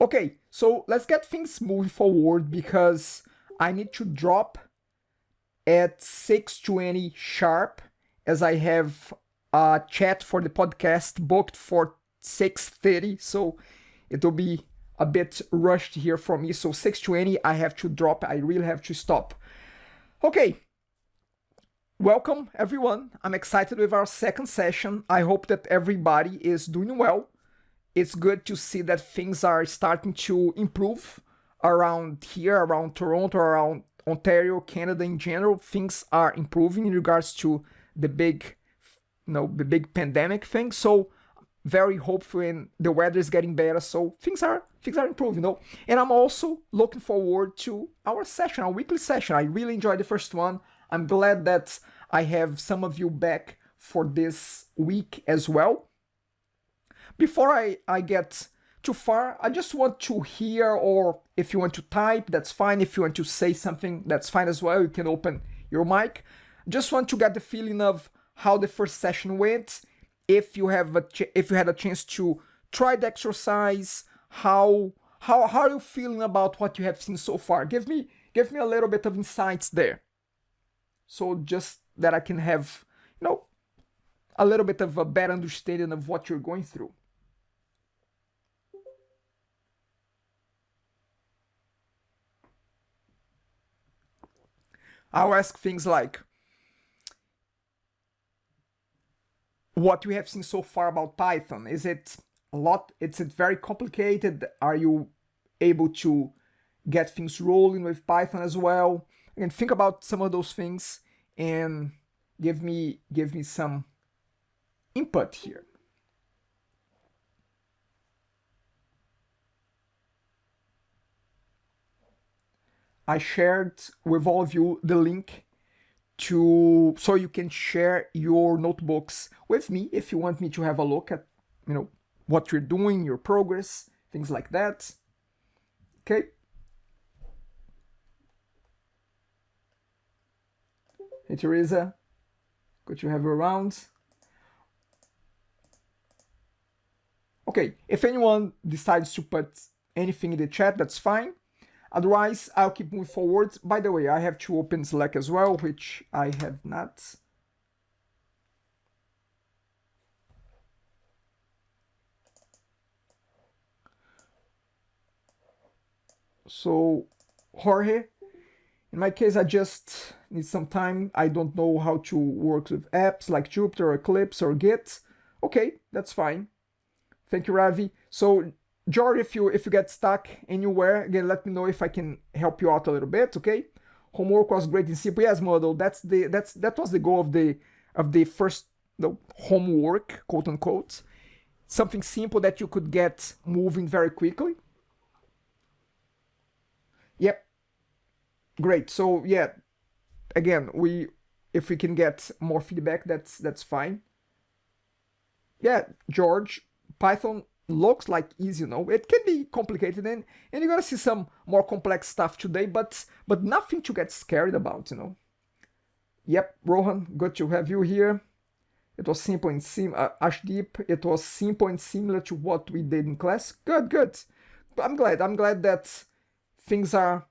Okay, so let's get things moving forward because I need to drop at 6:20 sharp, as I have a chat for the podcast booked for 6:30, so it will be a bit rushed here for me. So 6:20 I have to drop, I really have to stop. Okay, welcome everyone. I'm excited with our second session. I hope that everybody is doing well. It's good to see that things are starting to improve around here, around Toronto, around Ontario, Canada in general. Things are improving in regards to the big pandemic thing. So very hopeful, and the weather is getting better. So things are improving, And I'm also looking forward to our session, our weekly session. I really enjoyed the first one. I'm glad that I have some of you back for this week as well. Before I get too far, I just want to hear, or if you want to type, that's fine. If you want to say something, that's fine as well. You can open your mic. Just want to get the feeling of how the first session went. If you had a chance to try the exercise, how are you feeling about what you have seen so far? Give me a little bit of insights there. So just that I can have, a little bit of a better understanding of what you're going through. I'll ask things like, what you have seen so far about Python. Is it a lot? Is it very complicated? Are you able to get things rolling with Python as well? And think about some of those things and give me some input here. I shared with all of you the link so you can share your notebooks with me if you want me to have a look at, what you're doing, your progress, things like that. Okay. Hey, Teresa. Good to have you around. Okay, if anyone decides to put anything in the chat, that's fine. Otherwise, I'll keep moving forward. By the way, I have to open Slack as well, which I have not. So, Jorge, in my case, I just need some time. I don't know how to work with apps like Jupyter or Eclipse or Git. Okay, that's fine. Thank you, Ravi. So, George, if you get stuck anywhere, again, let me know if I can help you out a little bit, okay? Homework was great in simple. Yes, model. That was the goal of the first homework, quote unquote. Something simple that you could get moving very quickly. Yep. Great. So yeah, again, if we can get more feedback, that's fine. Yeah, George, Python looks like easy, it can be complicated, and you're gonna see some more complex stuff today, but nothing to get scared about, Yep, Rohan, good to have you here. It was simple and Ashdeep, it was simple and similar to what we did in class. Good. I'm glad that things are,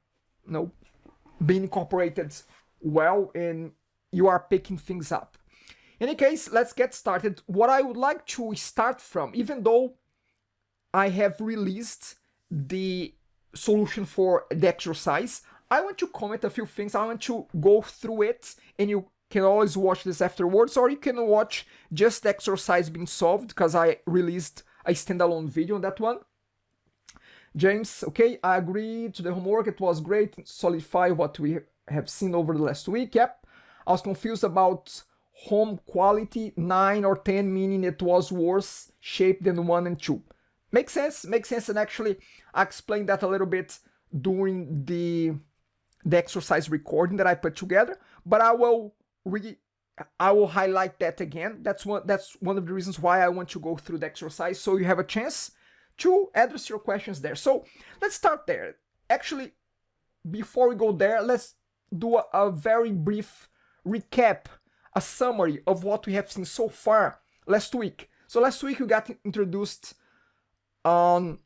being incorporated well, and you are picking things up. In any case, let's get started. What I would like to start from, even though I have released the solution for the exercise, I want to comment a few things. I want to go through it, and you can always watch this afterwards, or you can watch just the exercise being solved, because I released a standalone video on that one. James, okay, I agree to the homework. It was great to solidify what we have seen over the last week. Yep. I was confused about home quality 9 or 10, meaning it was worse shape than 1 and 2. Makes sense, and actually I explained that a little bit during the exercise recording that I put together, but I will highlight that again. That's one of the reasons why I want to go through the exercise, so you have a chance to address your questions there. So let's start there. Actually, before we go there, let's do a very brief recap, a summary of what we have seen so far last week. So last week we got introduced on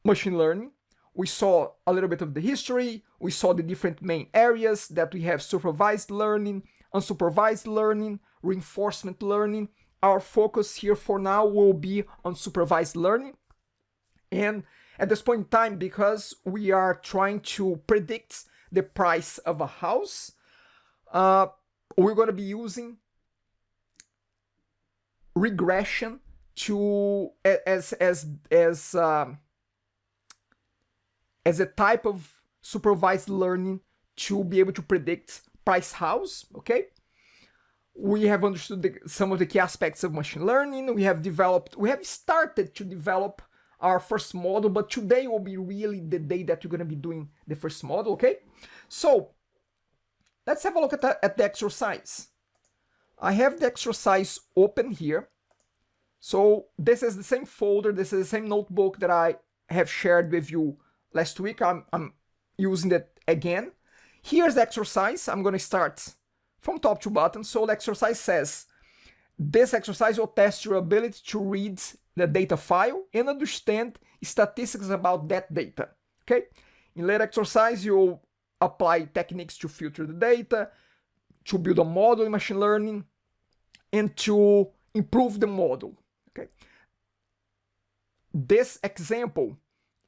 machine learning. We saw a little bit of the history. We saw the different main areas that we have: supervised learning, unsupervised learning, reinforcement learning. Our focus here for now will be on supervised learning. And at this point in time, because we are trying to predict the price of a house, we're going to be using regression to as a type of supervised learning to be able to predict price house. Okay, we have understood some of the key aspects of machine learning. We have started to develop our first model, but today will be really the day that you're going to be doing the first model. Okay, so let's have a look at the exercise. I have the exercise open here. So this is the same folder, this is the same notebook that I have shared with you last week. I'm using it again. Here's the exercise. I'm going to start from top to bottom. So the exercise says, this exercise will test your ability to read the data file and understand statistics about that data. Okay. In later exercise, you'll apply techniques to filter the data, to build a model in machine learning, and to improve the model. Okay. This example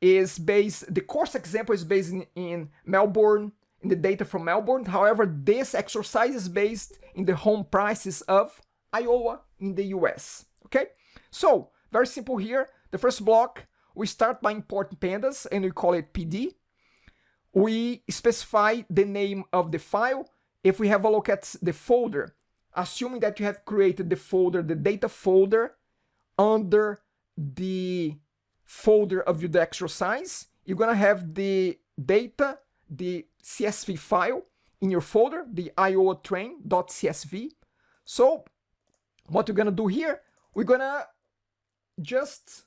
is based, the course example is based in Melbourne, in the data from Melbourne. However, this exercise is based in the home prices of Iowa in the US. Okay. So very simple here. The first block, we start by importing pandas and we call it PD. We specify the name of the file. If we have a look at the folder, assuming that you have created the folder, the data folder, under the folder of the exercise, you're going to have the data, the CSV file in your folder, the iowatrain.csv. So what we're going to do here, we're going to just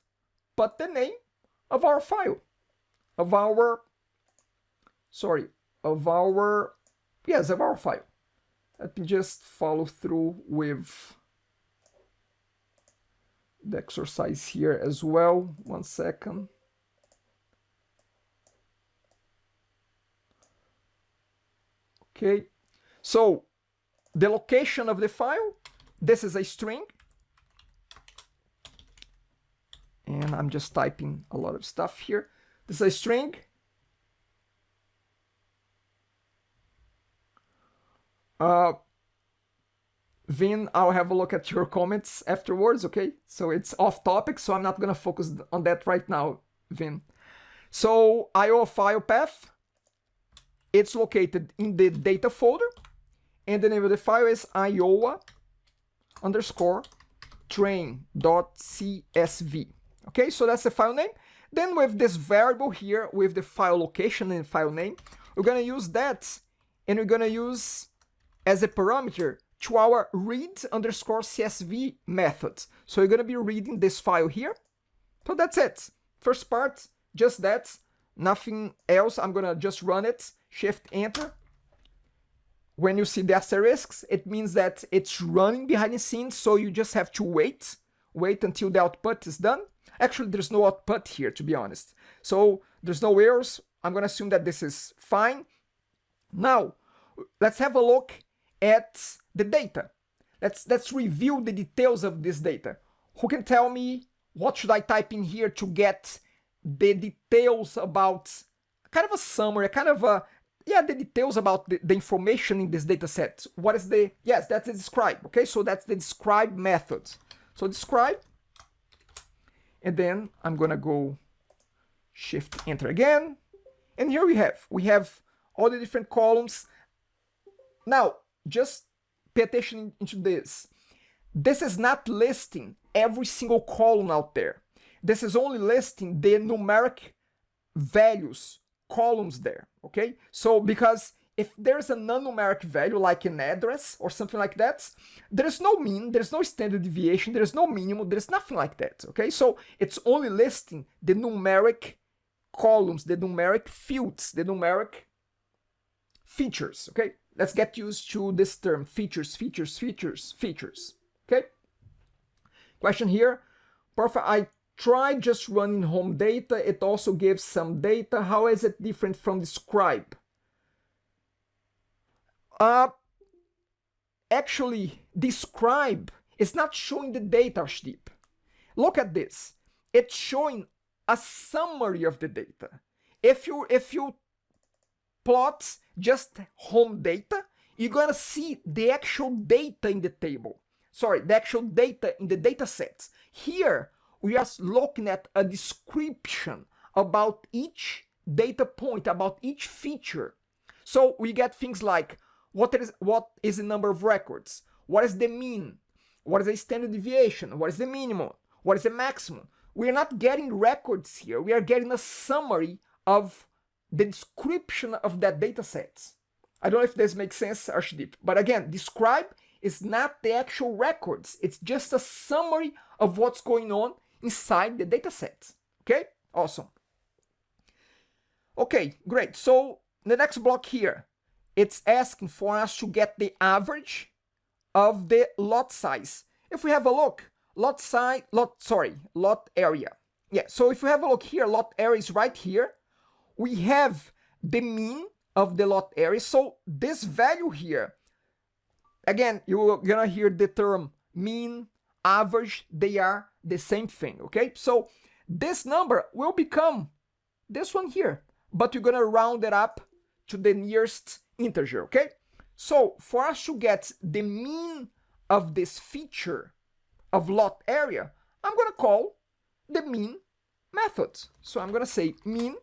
put the name of our file, of our file. Let me just follow through with the exercise here as well. 1 second. Okay, so the location of the file, this is a string. And I'm just typing a lot of stuff here. This is a string. Vin, I'll have a look at your comments afterwards, okay? So it's off topic, so I'm not gonna focus on that right now, Vin. So Iowa file path, it's located in the data folder, and the name of the file is iowa_train.csv. Okay, so that's the file name. Then with this variable here, with the file location and file name, we're gonna use that, and we're gonna use as a parameter to our read_csv method. So you're going to be reading this file here. So that's it. First part, just that, nothing else. I'm going to just run it, shift enter. When you see the asterisks, it means that it's running behind the scenes, so you just have to wait until the output is done. Actually, there's no output here, to be honest. So there's no errors. I'm going to assume that this is fine. Now, let's have a look at the data. Let's review the details of this data. Who can tell me what should I type in here to get the details about, kind of a summary, the details about the information in this data set? What is the, yes, that's the describe. Okay, so that's the describe method. So describe, and then I'm gonna go shift enter again, and here we have all the different columns. Now, just pay attention into this. This is not listing every single column out there. This is only listing the numeric values, columns there, okay? So, because if there's a non-numeric value, like an address or something like that, there's no mean, there's no standard deviation, there's no minimum, there's nothing like that, okay? So, it's only listing the numeric columns, the numeric fields, the numeric features, okay? Let's get used to this term, features. Okay? Question here. Perfect. I Try just running home data. It also gives some data. How is it different from describe? Actually, describe is not showing the data, Arshdeep. Look at this. It's showing a summary of the data. If you plot just home data, you're gonna see the actual data in the table. Sorry, the actual data in the data sets. Here, we are looking at a description about each data point, about each feature. So we get things like what is the number of records? What is the mean? What is the standard deviation? What is the minimum? What is the maximum? We are not getting records here. We are getting a summary of the description of that data set. I don't know if this makes sense, Arshdeep. But again, describe is not the actual records. It's just a summary of what's going on inside the data set. Okay? Awesome. Okay, great. So the next block here, it's asking for us to get the average of the lot size. If we have a look, lot area. Yeah, so if we have a look here, lot area is right here. We have the mean of the lot area. So this value here, again, you're gonna hear the term mean, average, they are the same thing, okay? So this number will become this one here, but you're gonna round it up to the nearest integer, okay? So for us to get the mean of this feature of lot area, I'm gonna call the mean method. So I'm gonna say mean,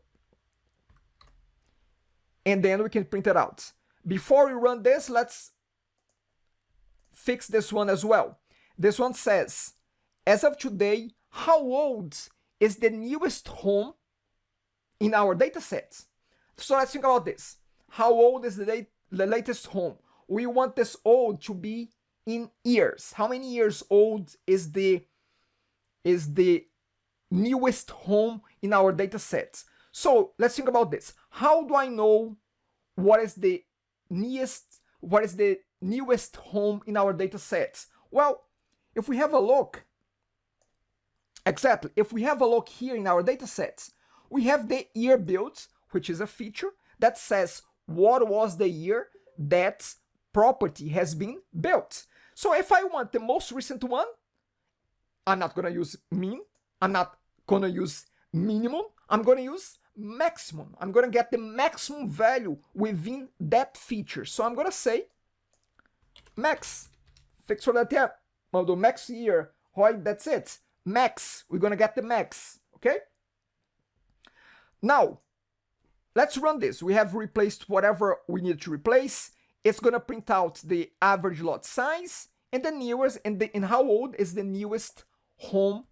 and then we can print it out. Before we run this, let's fix this one as well. This one says, as of today, how old is the newest home in our data set? So let's think about this. How old is the latest home? We want this old to be in years. How many years old is the newest home in our data set? So let's think about this. How do I know what is the newest home in our data sets? Well, if we have a look, if we have a look here in our data sets, we have the year built, which is a feature that says what was the year that property has been built. So if I want the most recent one, I'm not gonna use mean, I'm not gonna use minimum, I'm gonna use maximum. I'm gonna get the maximum value within that feature. So I'm gonna say max. Fix for that, yeah. Well, the max year, right? That's it. Max. We're gonna get the max. Okay. Now, let's run this. We have replaced whatever we need to replace. It's gonna print out the average lot size and the newest and how old is the newest home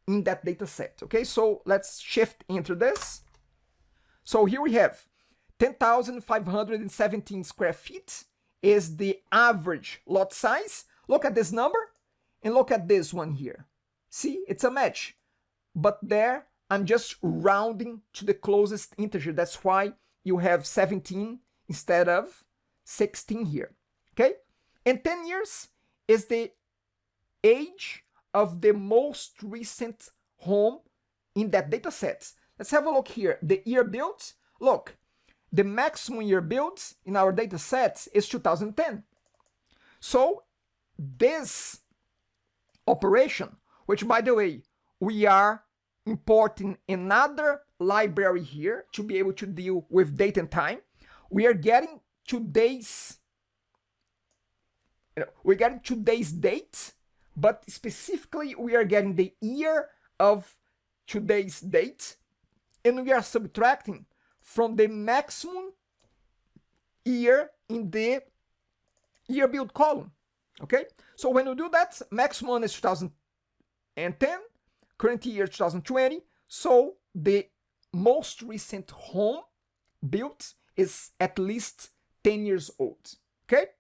in that data set. Okay, so let's shift into this. So here we have 10,517 square feet is the average lot size. Look at this number and look at this one here. See, it's a match. But there, I'm just rounding to the closest integer. That's why you have 17 instead of 16 here. Okay? And 10 years is the age of the most recent home in that data set. Let's have a look here. The year built, look, the maximum year built in our data set is 2010. So this operation, which by the way, we are importing another library here to be able to deal with date and time. We are getting today's date, but specifically we are getting the year of today's date, and we are subtracting from the maximum year in the year build column. Okay, so when we do that, maximum is 2010, current year 2020, so the most recent home built is at least 10 years old. Okay,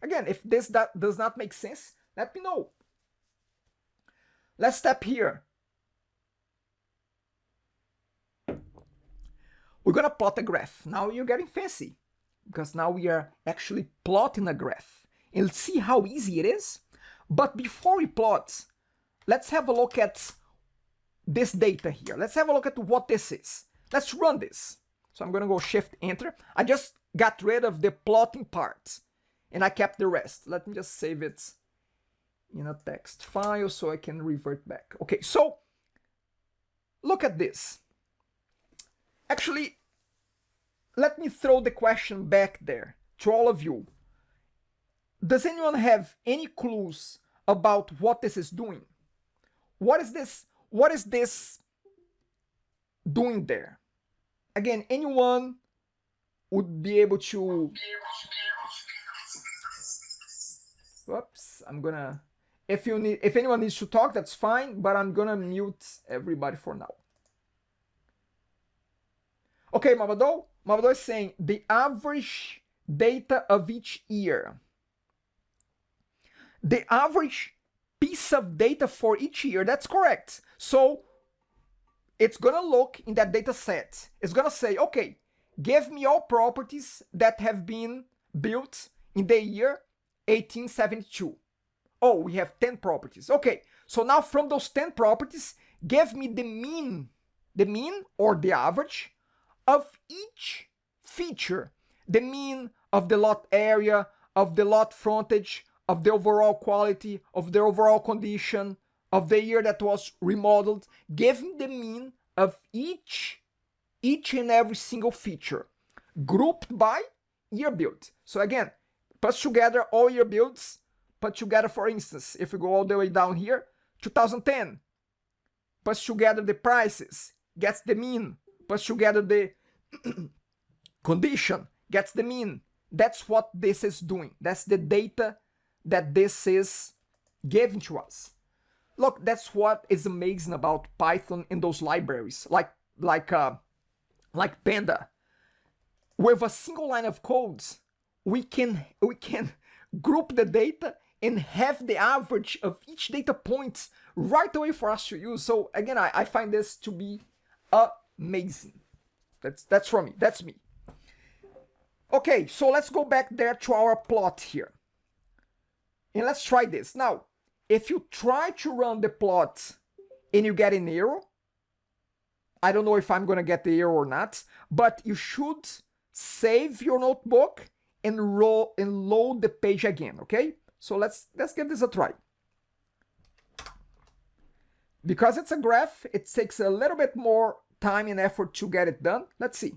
again, if this does not make sense, let me know. Let's step here. We're gonna plot a graph. Now you're getting fancy because now we are actually plotting a graph and see how easy it is. But before we plot, let's have a look at this data here. Let's have a look at what this is. Let's run this. So I'm going to go Shift Enter. I just got rid of the plotting part and I kept the rest. Let me just save it in a text file so I can revert back. Okay, so look at this. Actually, let me throw the question back there to all of you. Does anyone have any clues about what this is doing? What is this? What is this doing there? Again, anyone would be able to... Whoops, I'm gonna... If anyone needs to talk, that's fine, but I'm gonna mute everybody for now. Okay, Mamado is saying the average data of each year. The average piece of data for each year, that's correct. So it's gonna look in that data set. It's gonna say, okay, give me all properties that have been built in the year 1872. Oh, we have 10 properties. Okay, so now from those 10 properties, give me the mean or the average of each feature. The mean of the lot area, of the lot frontage, of the overall quality, of the overall condition, of the year that was remodeled. Give me the mean of each and every single feature, grouped by year build. So again, put together all year builds, put together, for instance, if we go all the way down here, 2010, put together the prices, gets the mean, put together the condition, gets the mean. That's what this is doing. That's the data that this is giving to us. Look, that's what is amazing about Python and those libraries, like Panda. With a single line of codes, we can group the data and have the average of each data point right away for us to use. So again, I find this to be amazing. That's for me. That's me. Okay, so let's go back there to our plot here. And let's try this. Now, if you try to run the plot and you get an error, I don't know if I'm going to get the error or not, but you should save your notebook and load the page again, okay? So let's give this a try. Because it's a graph, it takes a little bit more time and effort to get it done. Let's see.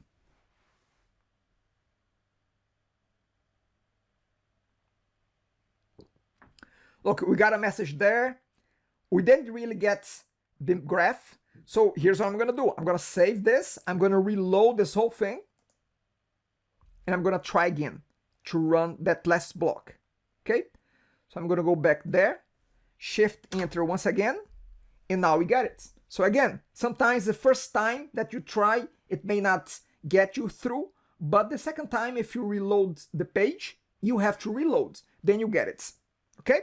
Look, we got a message there. We didn't really get the graph. So here's what I'm going to do. I'm going to save this. I'm going to reload this whole thing. And I'm going to try again to run that last block. Okay? So I'm going to go back there. Shift Enter once again. And now we got it. So again, sometimes the first time that you try, it may not get you through. But the second time, if you reload the page, you have to reload. Then you get it. Okay?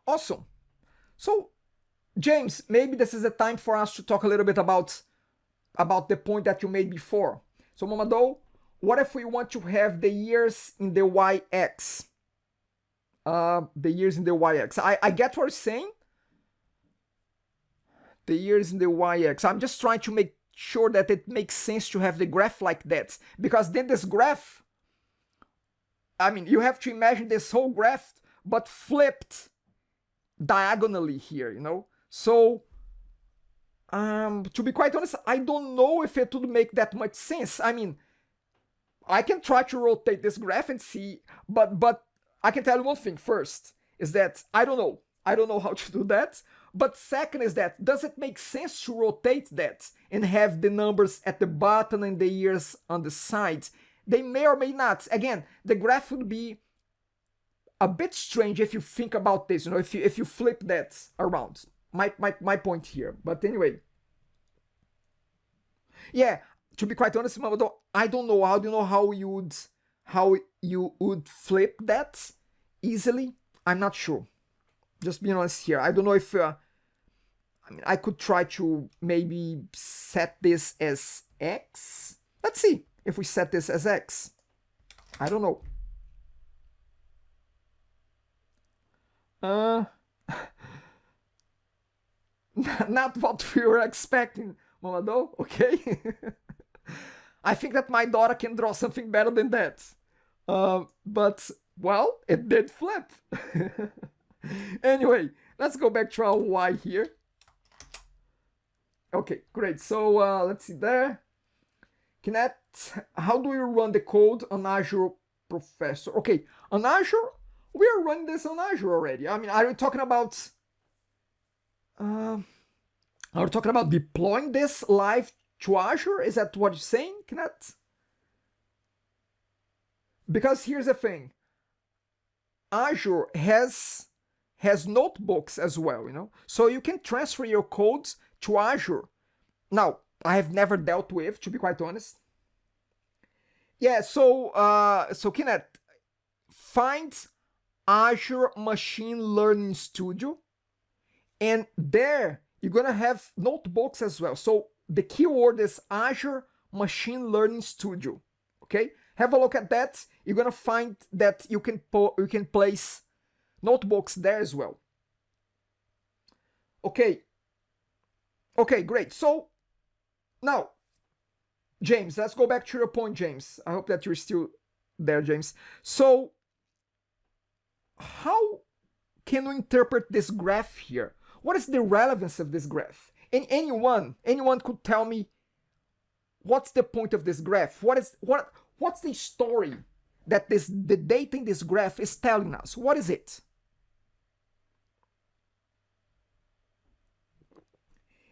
Awesome. So, James, maybe this is the time for us to talk a little bit about the point that you made before. So, Mamado, what if we want to have the years in the y-x? The years in the y-x. I get what you're saying. The years in the y-x. I'm just trying to make sure that it makes sense to have the graph like that. Because then this graph, I mean, you have to imagine this whole graph, but flipped diagonally here, you know? So, to be quite honest, I don't know if it would make that much sense. I mean, I can try to rotate this graph and see, but I can tell you one thing first, is that I don't know. I don't know how to do that. But second is that, does it make sense to rotate that and have the numbers at the bottom and the years on the side? They may or may not. Again, the graph would be a bit strange if you think about this, you know, if you flip that around. My point here. But anyway. Yeah, to be quite honest, Mamado, I don't know. How do you know how you would flip that easily? I'm not sure. Just being honest here. I don't know if I mean, I could try to maybe set this as X. Let's see if we set this as X. I don't know. not what we were expecting, Mamado, okay? I think that my daughter can draw something better than that. But, well, it did flip. Anyway, let's go back to our Y here. Okay, great. So let's see there. How do you run the code on Azure Professor? Okay, on Azure, we are running this on Azure already. I mean, are we talking about deploying this live to Azure? Is that what you're saying, Kinet? Because here's the thing. Azure has notebooks as well, you know? So you can transfer your codes to Azure. Now, I have never dealt with, to be quite honest. Yeah, so Kinet, find Azure Machine Learning Studio, and there you're gonna have notebooks as well. So the keyword is Azure Machine Learning Studio. Okay, have a look at that. You're gonna find that you can place notebooks there as well. Okay, great. So now, James, let's go back to your point, James. I hope that you're still there, James. So how can we interpret this graph here? What is the relevance of this graph? And anyone could tell me what's the point of this graph? What's the story that the data in this graph is telling us? What is it?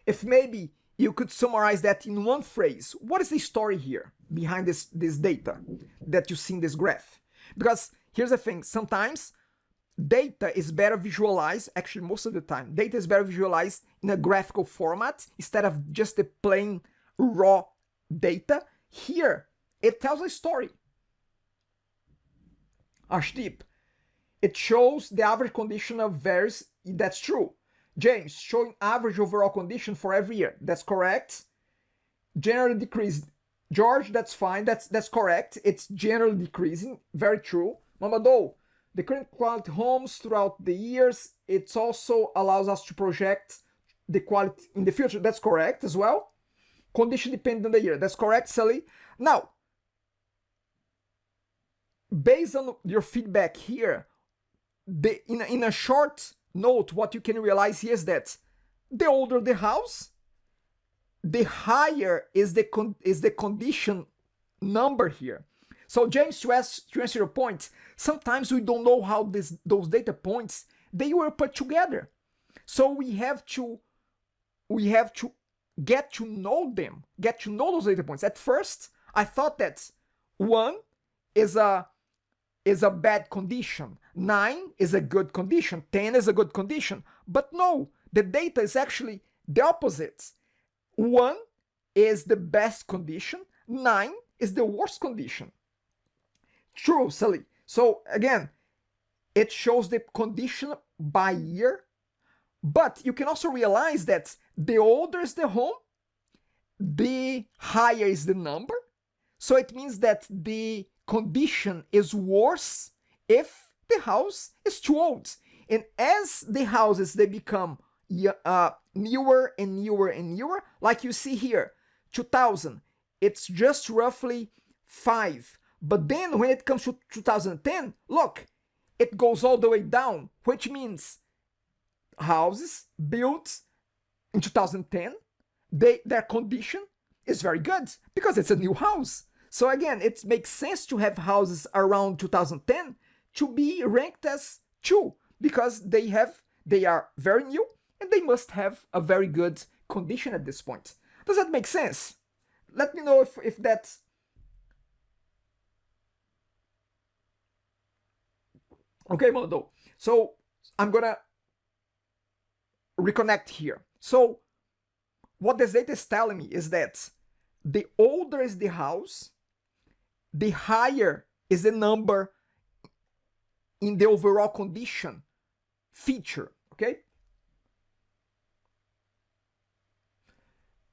If maybe you could summarize that in one phrase, what is the story here behind this data that you see in this graph? Because here's the thing, sometimes data is better visualized, actually most of the time, data is better visualized in a graphical format instead of just the plain raw data. Here, it tells a story. Arshdeep, it shows the average condition of varies, that's true. James, showing average overall condition for every year, that's correct. Generally decreased. George, that's fine, that's correct. It's generally decreasing, very true. Mamadou, the current quality homes throughout the years, it also allows us to project the quality in the future. That's correct as well. Condition depending on the year. That's correct, Sally. Now, based on your feedback here, in a short note, what you can realize here is that the older the house, the higher is the condition number here. So James, to answer your point, sometimes we don't know how those data points they were put together. So we have to get to know them, get to know those data points. At first, I thought that 1 is a bad condition, 9 is a good condition, 10 is a good condition. But no, the data is actually the opposite. 1 is the best condition, 9 is the worst condition. True, Sally. So again, it shows the condition by year, but you can also realize that the older is the home, the higher is the number. So it means that the condition is worse if the house is too old. And as the houses, they become newer and newer and newer, like you see here, 2000, it's just roughly 5. But then when it comes to 2010, look, it goes all the way down, which means houses built in 2010, their condition is very good because it's a new house. So again, it makes sense to have houses around 2010 to be ranked as 2 because they are very new and they must have a very good condition at this point. Does that make sense? Let me know if that's... Okay, Mondo. So I'm gonna reconnect here. So what this data is telling me is that the older is the house, the higher is the number in the overall condition feature, okay?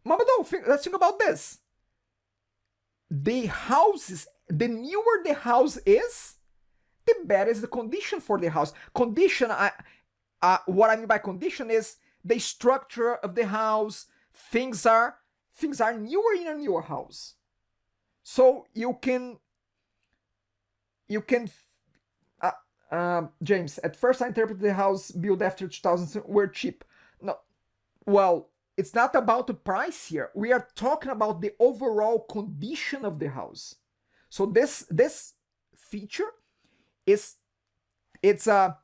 Mamadou, let's think about this. The houses, the newer the house is, the better is the condition for the house. Condition, what I mean by condition is the structure of the house. Things are newer in a newer house. So you can James, at first I interpreted the house built after 2000 were cheap. No, well, it's not about the price here. We are talking about the overall condition of the house. So this feature it's a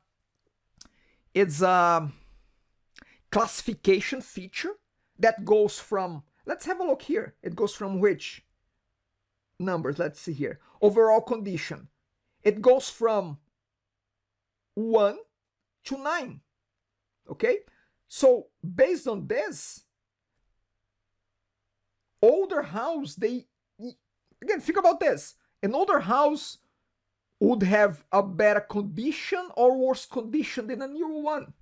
classification feature that goes from, let's have a look here. It goes from which numbers? Let's see here. Overall condition. It goes from 1 to 9. Okay? So based on this, older house, again, think about this. An older house would have a better condition or worse condition than a newer one.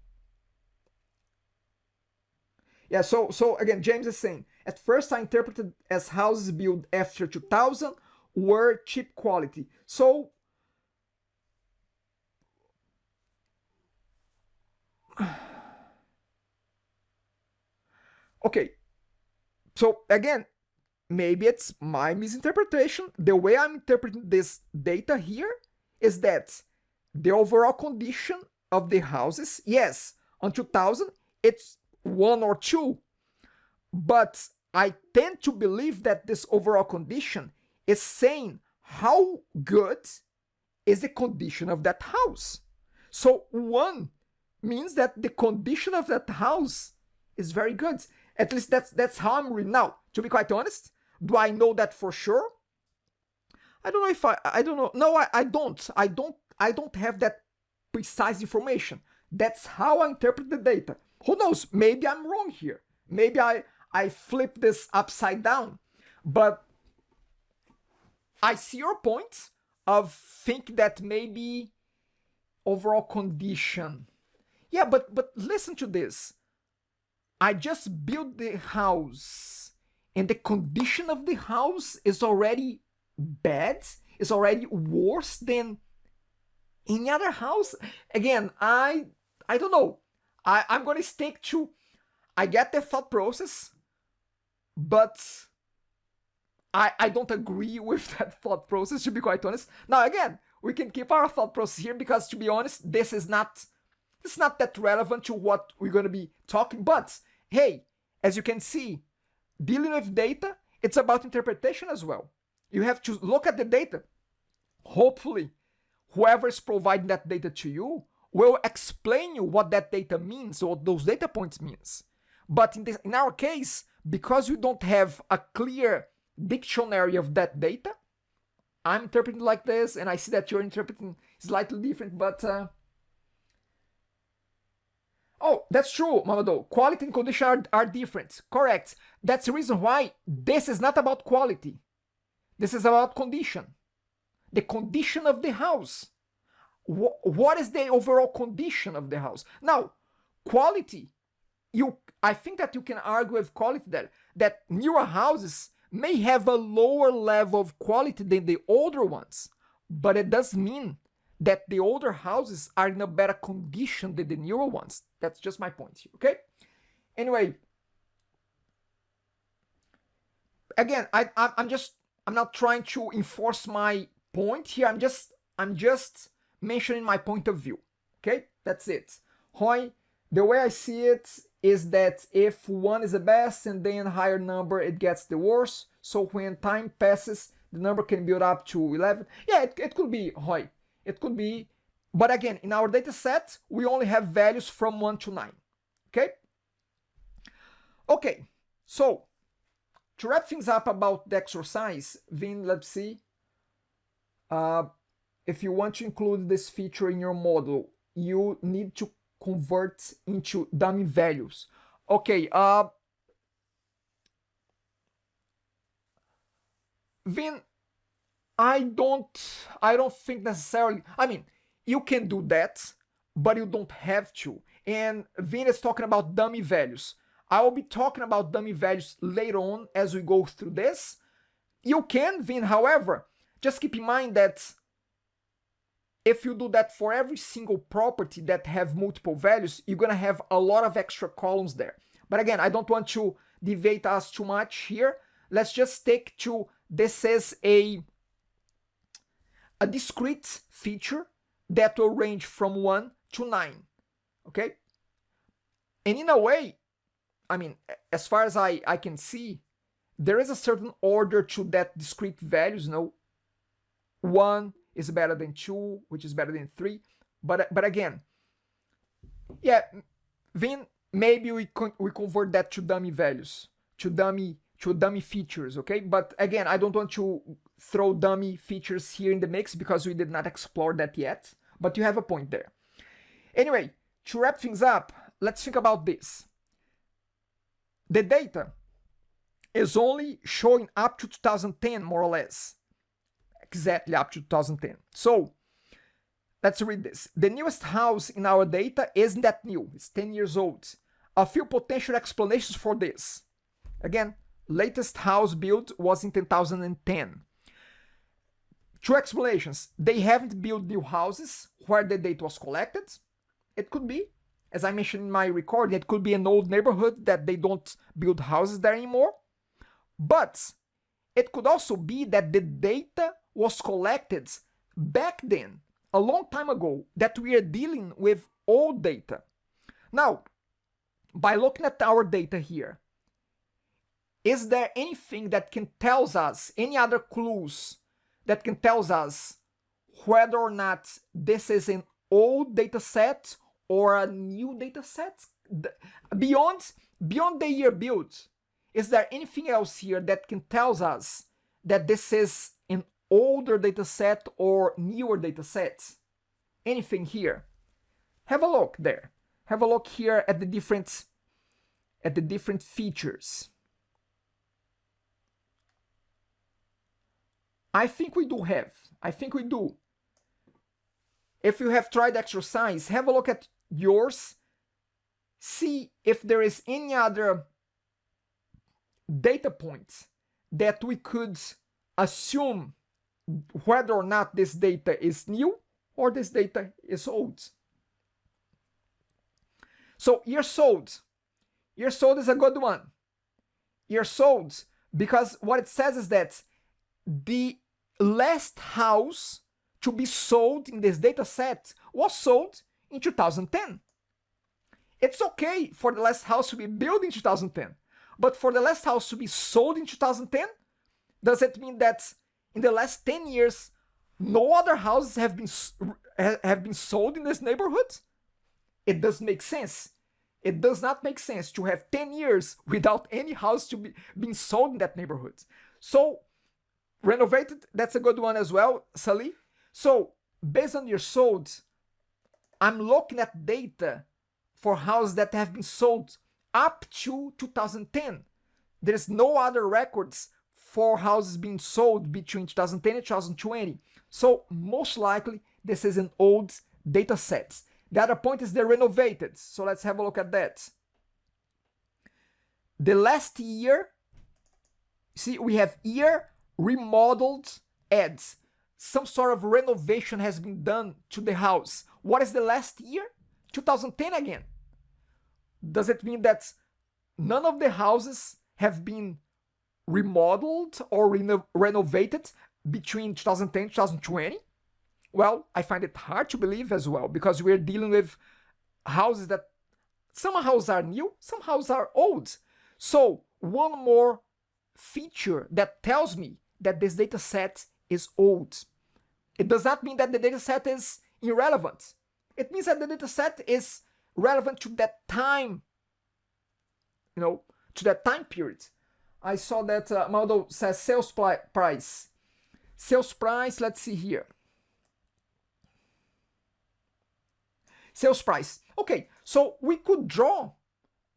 Yeah, so again, James is saying, at first I interpreted as houses built after 2000 were cheap quality. So okay, so again, maybe it's my misinterpretation. The way I'm interpreting this data here is that the overall condition of the houses, yes, on 2000, it's 1 or 2. But I tend to believe that this overall condition is saying how good is the condition of that house. So 1 means that the condition of that house is very good. At least that's how I'm reading. Now, to be quite honest, do I know that for sure? I don't know if I don't know. No, I don't have that precise information. That's how I interpret the data. Who knows? Maybe I'm wrong here. Maybe I flip this upside down. But I see your point of think that maybe overall condition. Yeah, but listen to this. I just built the house and the condition of the house is already bad, is already worse than any other house. Again, I don't know. I'm going to stick to, I get the thought process, but I don't agree with that thought process, to be quite honest. Now, again, we can keep our thought process here because, to be honest, this is not that relevant to what we're going to be talking. But, hey, as you can see, dealing with data, it's about interpretation as well. You have to look at the data. Hopefully, whoever is providing that data to you will explain you what that data means, or what those data points means. But in our case, because we don't have a clear dictionary of that data, I'm interpreting like this, and I see that you're interpreting slightly different, but oh, that's true, Mamado. Quality and condition are different. Correct. That's the reason why this is not about quality. This is about condition. The condition of the house. What is the overall condition of the house? Now, quality, I think that you can argue with quality that newer houses may have a lower level of quality than the older ones, but it does mean that the older houses are in a better condition than the newer ones. That's just my point here, okay? Anyway, again, I'm not trying to enforce my point here. I'm just mentioning my point of view, okay? That's it. Roy, the way I see it is that if 1 is the best and then higher number, it gets the worst. So when time passes, the number can build up to 11. Yeah, it could be, Roy. It could be, but again, in our data set, we only have values from 1 to 9, okay? Okay, so to wrap things up about the exercise, then let's see. If you want to include this feature in your model, you need to convert into dummy values. Okay, then I don't think necessarily, I mean, you can do that, but you don't have to. And Vin is talking about dummy values. I will be talking about dummy values later on as we go through this. You can, Vin, however, just keep in mind that if you do that for every single property that have multiple values, you're gonna have a lot of extra columns there. But again, I don't want to deviate us too much here. Let's just stick to this is a discrete feature that will range from 1 to 9, okay? And in a way, I mean, as far as I can see, there is a certain order to that discrete values, you know. 1 is better than 2, which is better than 3. But again, yeah, then maybe we convert that to dummy values, to dummy features, okay? But again, I don't want to throw dummy features here in the mix because we did not explore that yet. But you have a point there. Anyway, to wrap things up, let's think about this. The data is only showing up to 2010, more or less. Exactly up to 2010. So let's read this. The newest house in our data isn't that new. It's 10 years old. A few potential explanations for this. Again, latest house built was in 2010. Two explanations. They haven't built new houses where the data was collected. It could be, as I mentioned in my recording, it could be an old neighborhood that they don't build houses there anymore. But it could also be that the data was collected back then, a long time ago, that we are dealing with old data. Now, by looking at our data here, is there anything that can tell us, any other clues that can tell us whether or not this is an old data set or a new data set? Beyond the year built, is there anything else here that can tell us that this is an older data set or newer data set? Anything here? Have a look there. Have a look here at the different features. I think we do have. I think we do. If you have tried the exercise, have a look at yours. See if there is any other data points that we could assume whether or not this data is new or this data is old. So year sold. Year sold is a good one. Year sold because what it says is that the last house to be sold in this data set was sold in 2010. It's okay for the last house to be built in 2010, but for the last house to be sold in 2010, does it mean that in the last 10 years, no other houses have been sold in this neighborhood? It doesn't make sense. It does not make sense to have 10 years without any house to be being sold in that neighborhood. So renovated, that's a good one as well, Sally. So based on your sold, I'm looking at data for houses that have been sold up to 2010. There's no other records for houses being sold between 2010 and 2020. So most likely this is an old data set. The other point is they're renovated. So let's have a look at that. The last year, see, we have year remodeled ads. Some sort of renovation has been done to the house. What is the last year? 2010 again. Does it mean that none of the houses have been remodeled or renovated between 2010 and 2020? Well, I find it hard to believe as well, because we're dealing with houses that some houses are new, some houses are old. So one more feature that tells me that this data set is old. It does not mean that the data set is irrelevant. It means that the data set is relevant to that time, to that time period. I saw that Maldo says sales price. Sales price, let's see here. Sales price. Okay, so we could draw.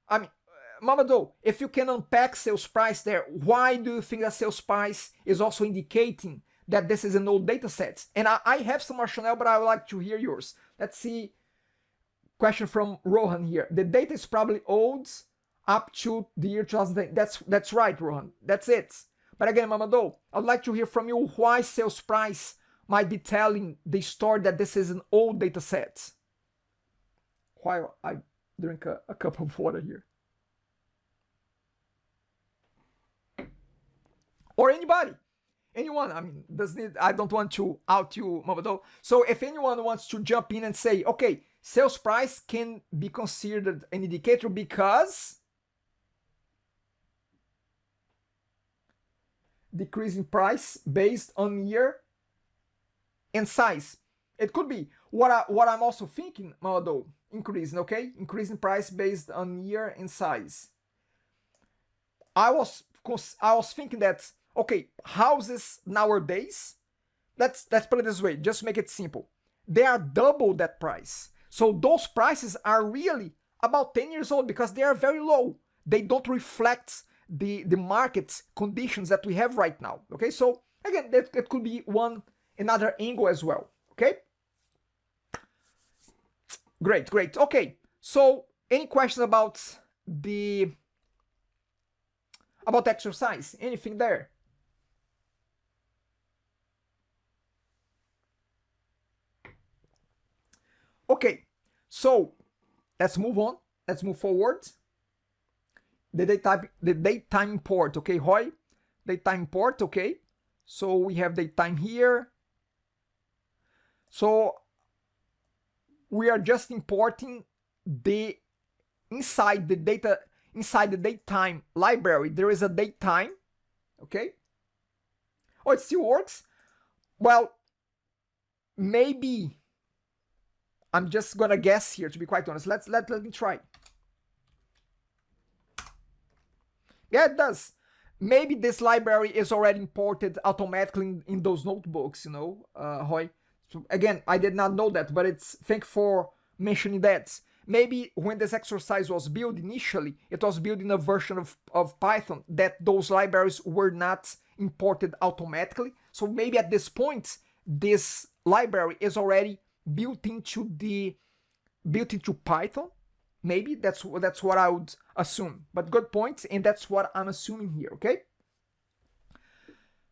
I mean, Mamadou, if you can unpack sales price there, why do you think that sales price is also indicating that this is an old data set? And I have some rationale, but I would like to hear yours. Let's see. Question from Rohan here. The data is probably old up to the year 2010. That's right, Rohan. That's it. But again, Mamadou, I'd like to hear from you why sales price might be telling the story that this is an old data set. While I drink a cup of water here. Or anybody. Anyone, I mean, I don't want to out you, Mabado. So if anyone wants to jump in and say, okay, sales price can be considered an indicator because decrease in price based on year and size. It could be what I'm also thinking, Mabado, increasing, okay? Increasing price based on year and size. I was thinking that, okay, houses nowadays, let's put it this way, just make it simple. They are double that price. So those prices are really about 10 years old because they are very low. They don't reflect the market conditions that we have right now. Okay, so again, that could be another angle as well. Okay, great. Okay, so any questions about exercise? Anything there? Okay, so let's move on. Let's move forward. The datetime import, okay, Roy? Datetime import, okay. So we have datetime here. So we are just importing inside the datetime library. There is a datetime, okay. Oh, it still works. Well, maybe I'm just gonna guess here, to be quite honest. Let me try. Yeah, it does. Maybe this library is already imported automatically in those notebooks, Roy. So again, I did not know that, but thank you for mentioning that. Maybe when this exercise was built initially, it was built in a version of Python that those libraries were not imported automatically. So maybe at this point, this library is already built into Python. Maybe that's what I would assume. But good point, and that's what I'm assuming here.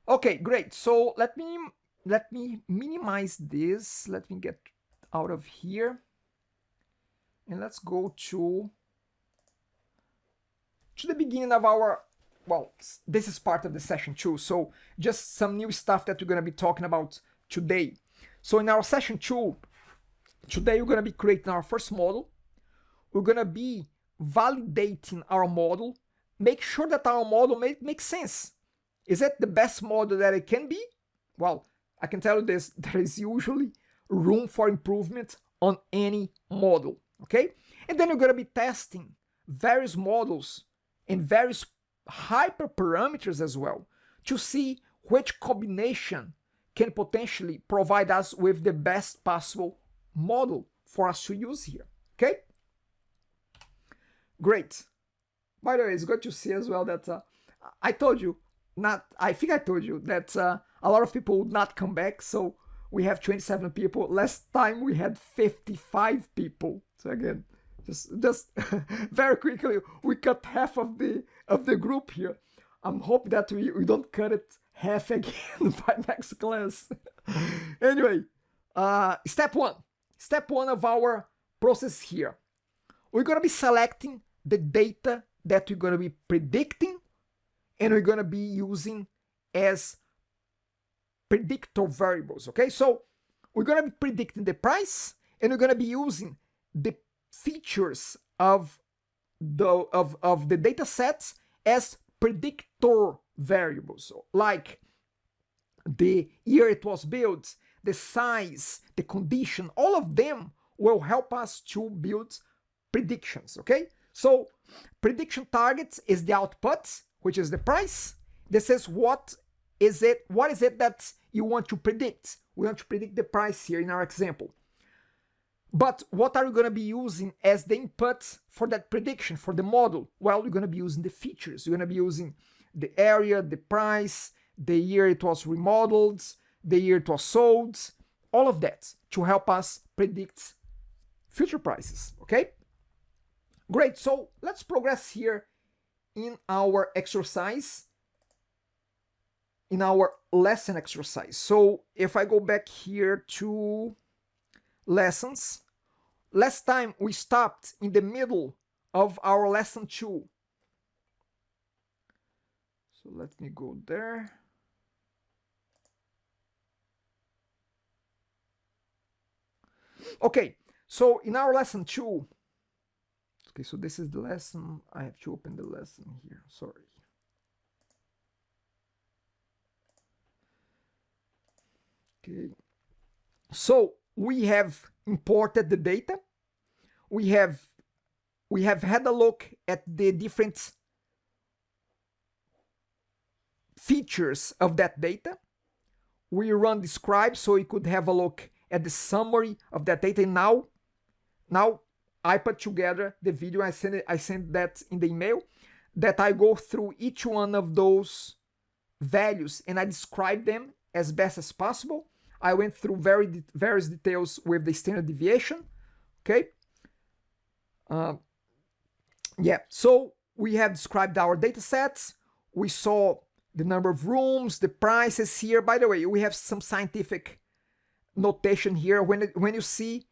Okay, great. So let me minimize this. Let me get out of here, and let's go to the beginning of our. Well, this is part of the session 2. So just some new stuff that we're gonna be talking about today. So in our session 2, today we're gonna be creating our first model. We're gonna be validating our model, make sure that our model makes sense. Is it the best model that it can be? Well, I can tell you this, there is usually room for improvement on any model, okay? And then we're gonna be testing various models and various hyperparameters as well to see which combination can potentially provide us with the best possible model for us to use here, okay? Great. By the way, it's good to see as well that I told you that a lot of people would not come back. So we have 27 people. Last time we had 55 people. So again, just very quickly, we cut half of the group here. I'm hoping that we don't cut it half again by next class. Anyway, step one of our process here. We're gonna be selecting the data that we're going to be predicting, and we're going to be using as predictor variables, okay? So we're going to be predicting the price, and we're going to be using the features of the data sets as predictor variables, like the year it was built, the size, the condition, all of them will help us to build predictions, okay? So prediction targets is the output, which is the price. This is what is it that you want to predict. We want to predict the price here in our example. But what are we going to be using as the input for that prediction, for the model? Well, we're going to be using the features. We're going to be using the area, the price, the year it was remodeled, the year it was sold, all of that to help us predict future prices, okay? Great, so let's progress here in our exercise. in our lesson exercise. So if I go back here to lessons, last time we stopped in the middle of our lesson 2. So let me go there. Okay, so in our lesson 2, okay, so this is the lesson. I have to open the lesson here, sorry. Okay, so we have imported the data. We have had a look at the different features of that data. We run describe so we could have a look at the summary of that data. And now I put together the video. I sent that in the email, that I go through each one of those values and I describe them as best as possible. I went through various details with the standard deviation. Okay. Yeah, so we have described our data sets. We saw the number of rooms, the prices here. By the way, we have some scientific notation here. When you see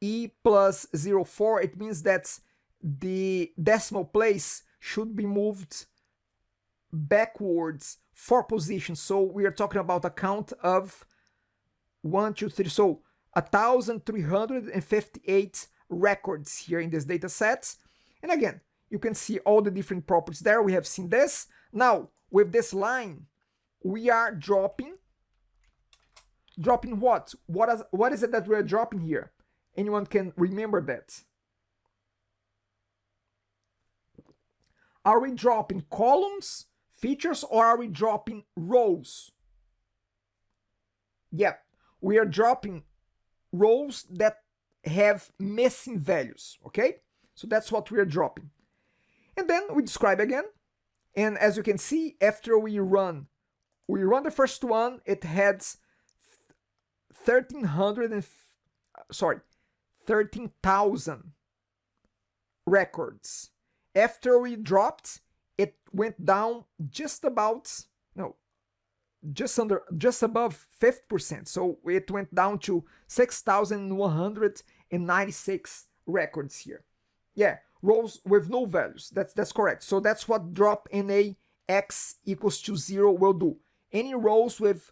E plus 0.4, it means that the decimal place should be moved backwards 4 positions. So we are talking about a count of 1, 2, 3. So 1,358 records here in this data set. And again, you can see all the different properties there. We have seen this. Now, with this line, we are dropping what? What is it that we're dropping here? Anyone can remember that? Are we dropping columns, features, or are we dropping rows? Yeah, we are dropping rows that have missing values, okay? So that's what we are dropping. And then we describe again. And as you can see, after we run the first one, it had 13,000 records. After we dropped, it went down just above 50%. So it went down to 6,196 records here. Yeah, rows with no values. That's correct. So that's what drop NA x equals to 0 will do. Any rows with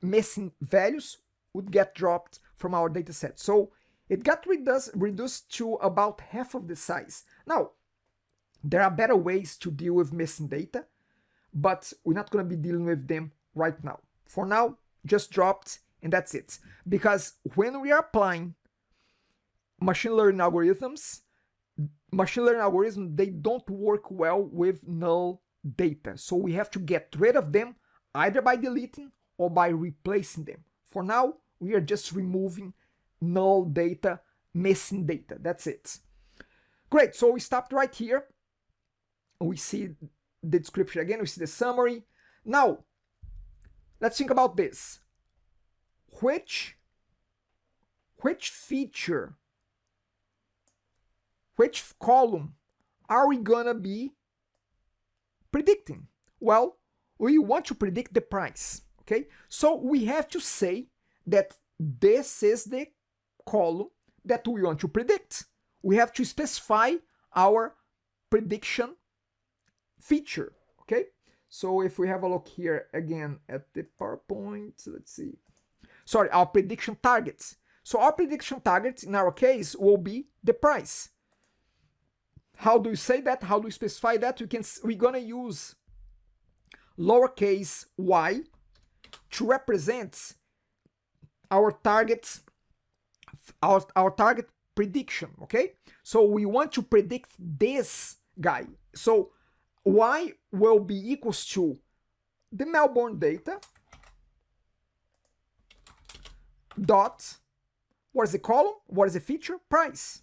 missing values would get dropped from our data set. So it got reduced to about half of the size. Now, there are better ways to deal with missing data, but we're not going to be dealing with them right now. For now, just dropped, and that's it. Because when we are applying machine learning algorithms, they don't work well with null data. So we have to get rid of them either by deleting or by replacing them. For now, we are just removing null data, missing data. That's it. Great, so we stopped right here. We see the description again, we see the summary. Now, let's think about this. Which feature, which column are we gonna be predicting? Well, we want to predict the price, okay? So we have to say that this is the column that we want to predict. We have to specify our prediction feature, okay? So if we have a look here again at the PowerPoint, let's see. Sorry, our prediction targets. So our prediction targets in our case will be the price. How do you say that? How do you specify that? We're gonna use lowercase y to represent our target prediction, okay? So we want to predict this guy. So y will be equals to the Melbourne data dot, what is the column? What is the feature? Price.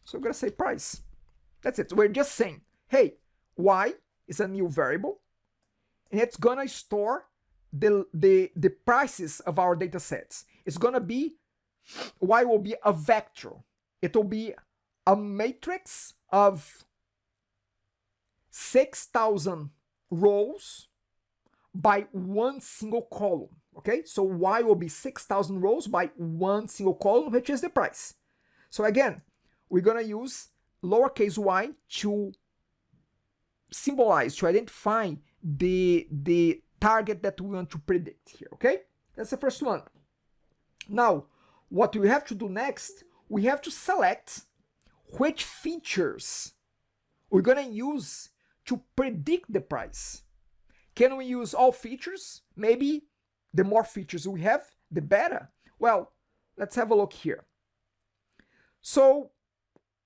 So I'm gonna say price. That's it. We're just saying, hey, y is a new variable, and it's gonna store the prices of our data sets. It's gonna be, y will be a vector. It will be a matrix of 6,000 rows by one single column, okay? So y will be 6,000 rows by one single column, which is the price. So again, we're gonna use lowercase y to symbolize, to identify the target that we want to predict here, okay? That's the first one. Now, what we have to do next, we have to select which features we're gonna use to predict the price. Can we use all features? Maybe the more features we have, the better. Well, let's have a look here. So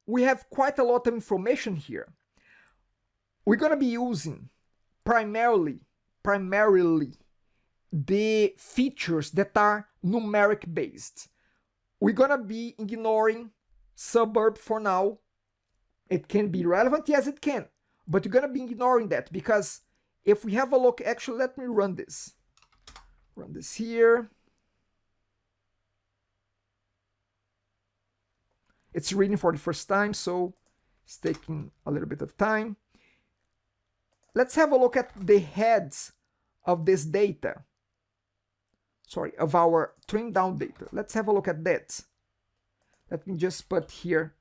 we have quite a lot of information here. We're gonna be using primarily the features that are numeric based. We're gonna be ignoring suburb for now. It can be relevant, yes it can, but you're gonna be ignoring that because if we have a look, actually let me run this here. It's reading for the first time, so it's taking a little bit of time. Let's have a look at the heads of this data. Sorry, of our trimmed down data. Let's have a look at that. Let me just put here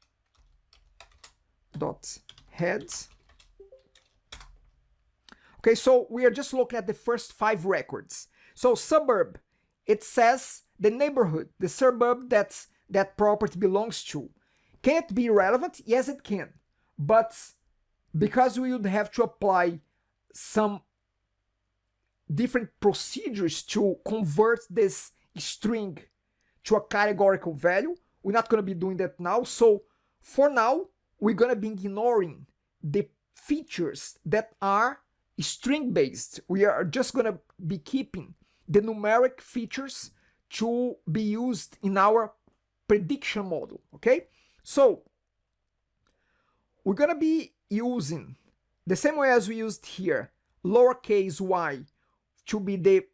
dot heads. Okay, so we are just looking at the first 5 records. So suburb, it says the neighborhood, the suburb that property belongs to. Can it be relevant? Yes, it can. But because we would have to apply some different procedures to convert this string to a categorical value, we're not going to be doing that now. So for now, we're going to be ignoring the features that are string based. We are just going to be keeping the numeric features to be used in our prediction model, okay? So we're going to be using the same way as we used here, lowercase y to be the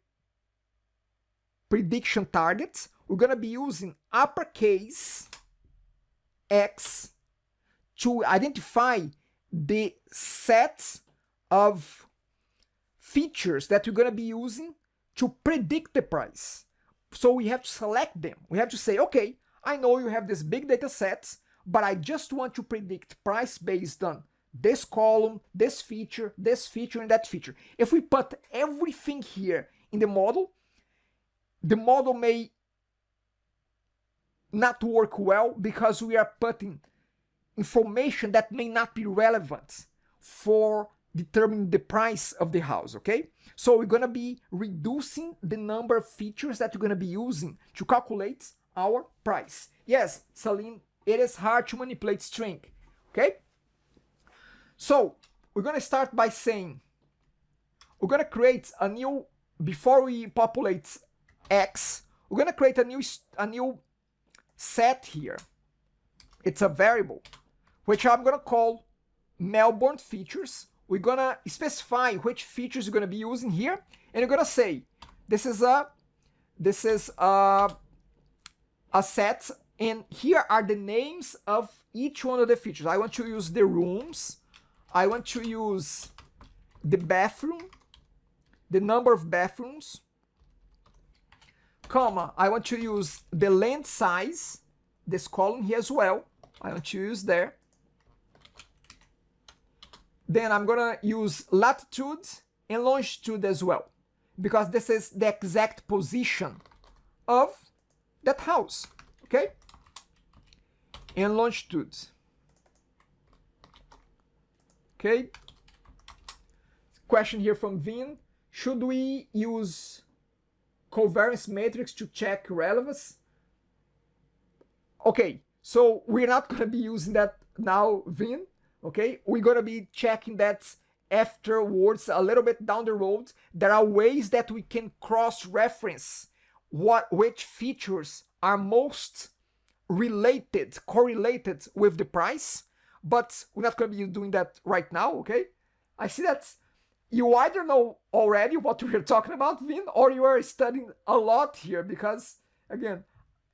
prediction targets. We're going to be using uppercase X to identify the set of features that we're going to be using to predict the price. So we have to select them. We have to say, okay, I know you have this big data set, but I just want to predict price based on this column, this feature, and that feature. If we put everything here in the model may not work well because we are putting information that may not be relevant for determining the price of the house, okay? So we're gonna be reducing the number of features that we're gonna be using to calculate our price. Yes, Salim, it is hard to manipulate string, okay? So we're gonna start by saying, we're gonna create a new, before we populate X, we're gonna create a new set here. It's a variable, which I'm gonna call Melbourne features. We're gonna specify which features you're gonna be using here, and you're gonna say this is a set, and here are the names of each one of the features. I want to use the rooms, I want to use the bathroom, the number of bathrooms, comma, I want to use the land size, this column here as well, I want to use there. Then I'm gonna use latitude and longitude as well, because this is the exact position of that house, okay? And longitude. Okay. Question here from Vin. Should we use covariance matrix to check relevance? Okay, so we're not gonna be using that now, Vin. Okay, we're gonna be checking that afterwards, a little bit down the road. There are ways that we can cross-reference which features are most correlated with the price, but we're not gonna be doing that right now, okay? I see that you either know already what we're talking about, Vin, or you are studying a lot here, because again,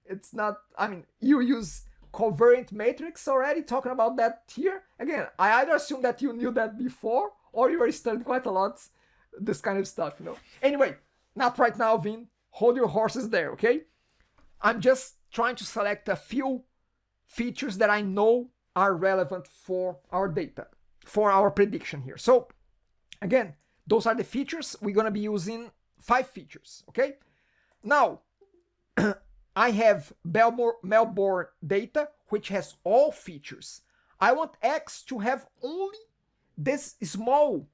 it's not, I mean, you use covariant matrix already, talking about that here. Again, I either assume that you knew that before, or you were studying quite a lot this kind of stuff, you know. Anyway, not right now, Vin. Hold your horses there, okay? I'm just trying to select a few features that I know are relevant for our data, for our prediction here. So again, those are the features. We're going to be using 5 features, okay? Now, I have Melbourne data, which has all features. I want X to have only this smaller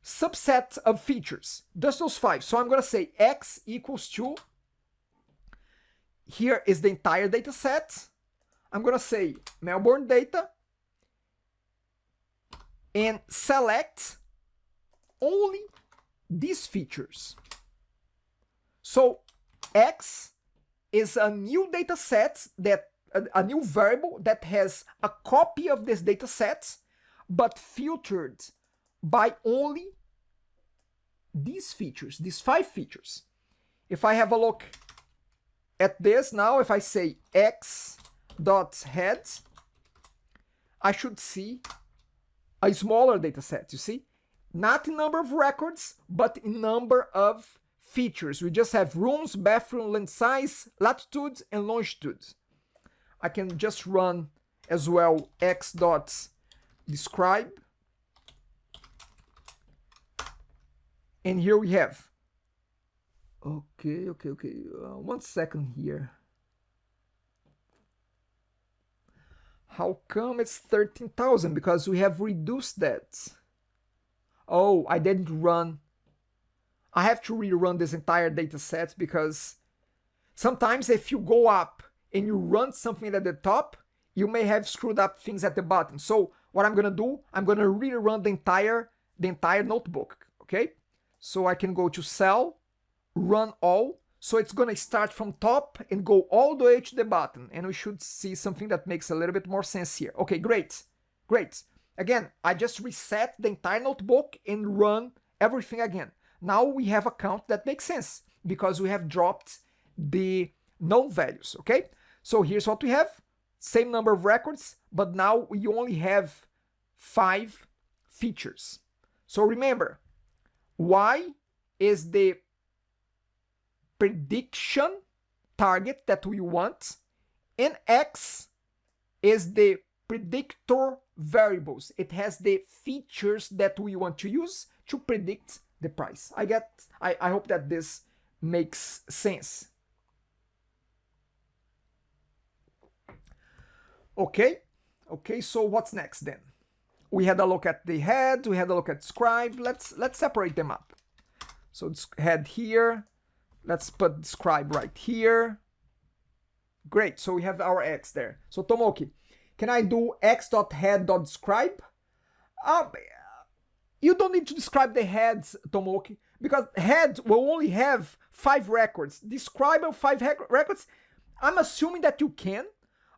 subset of features, just those 5. So I'm going to say X equals to, here is the entire data set. I'm going to say Melbourne data and select only these features. So X is a new data set, that a new variable that has a copy of this data set, but filtered by only these features, these 5 features. If I have a look at this now, if I say x.head, I should see a smaller data set, you see? Not in number of records, but in number of features. We just have rooms, bathroom, length, size, latitude, and longitude. I can just run as well x.describe. And here we have. Okay. 1 second here. How come it's 13,000? Because we have reduced that. Oh, I didn't run. I have to rerun this entire data set, because sometimes if you go up and you run something at the top, you may have screwed up things at the bottom. So what I'm gonna do, I'm gonna rerun the entire notebook. Okay, so I can go to cell, run all. So it's gonna start from top and go all the way to the bottom, and we should see something that makes a little bit more sense here. Okay, great. Again, I just reset the entire notebook and run everything again. Now we have a count that makes sense, because we have dropped the known values, okay? So here's what we have. Same number of records, but now we only have 5 features. So remember, Y is the prediction target that we want, and X is the predictor variables. It has the features that we want to use to predict the price. I hope that this makes sense. Okay, so what's next then? We had a look at the head, we had a look at scribe. Let's separate them up. So it's head here. Let's put scribe right here. Great, so we have our X there. So Tomoki, can I do x.head.describe? You don't need to describe the heads, Tomoki, because head will only have 5 records. Describe 5 records, I'm assuming that you can,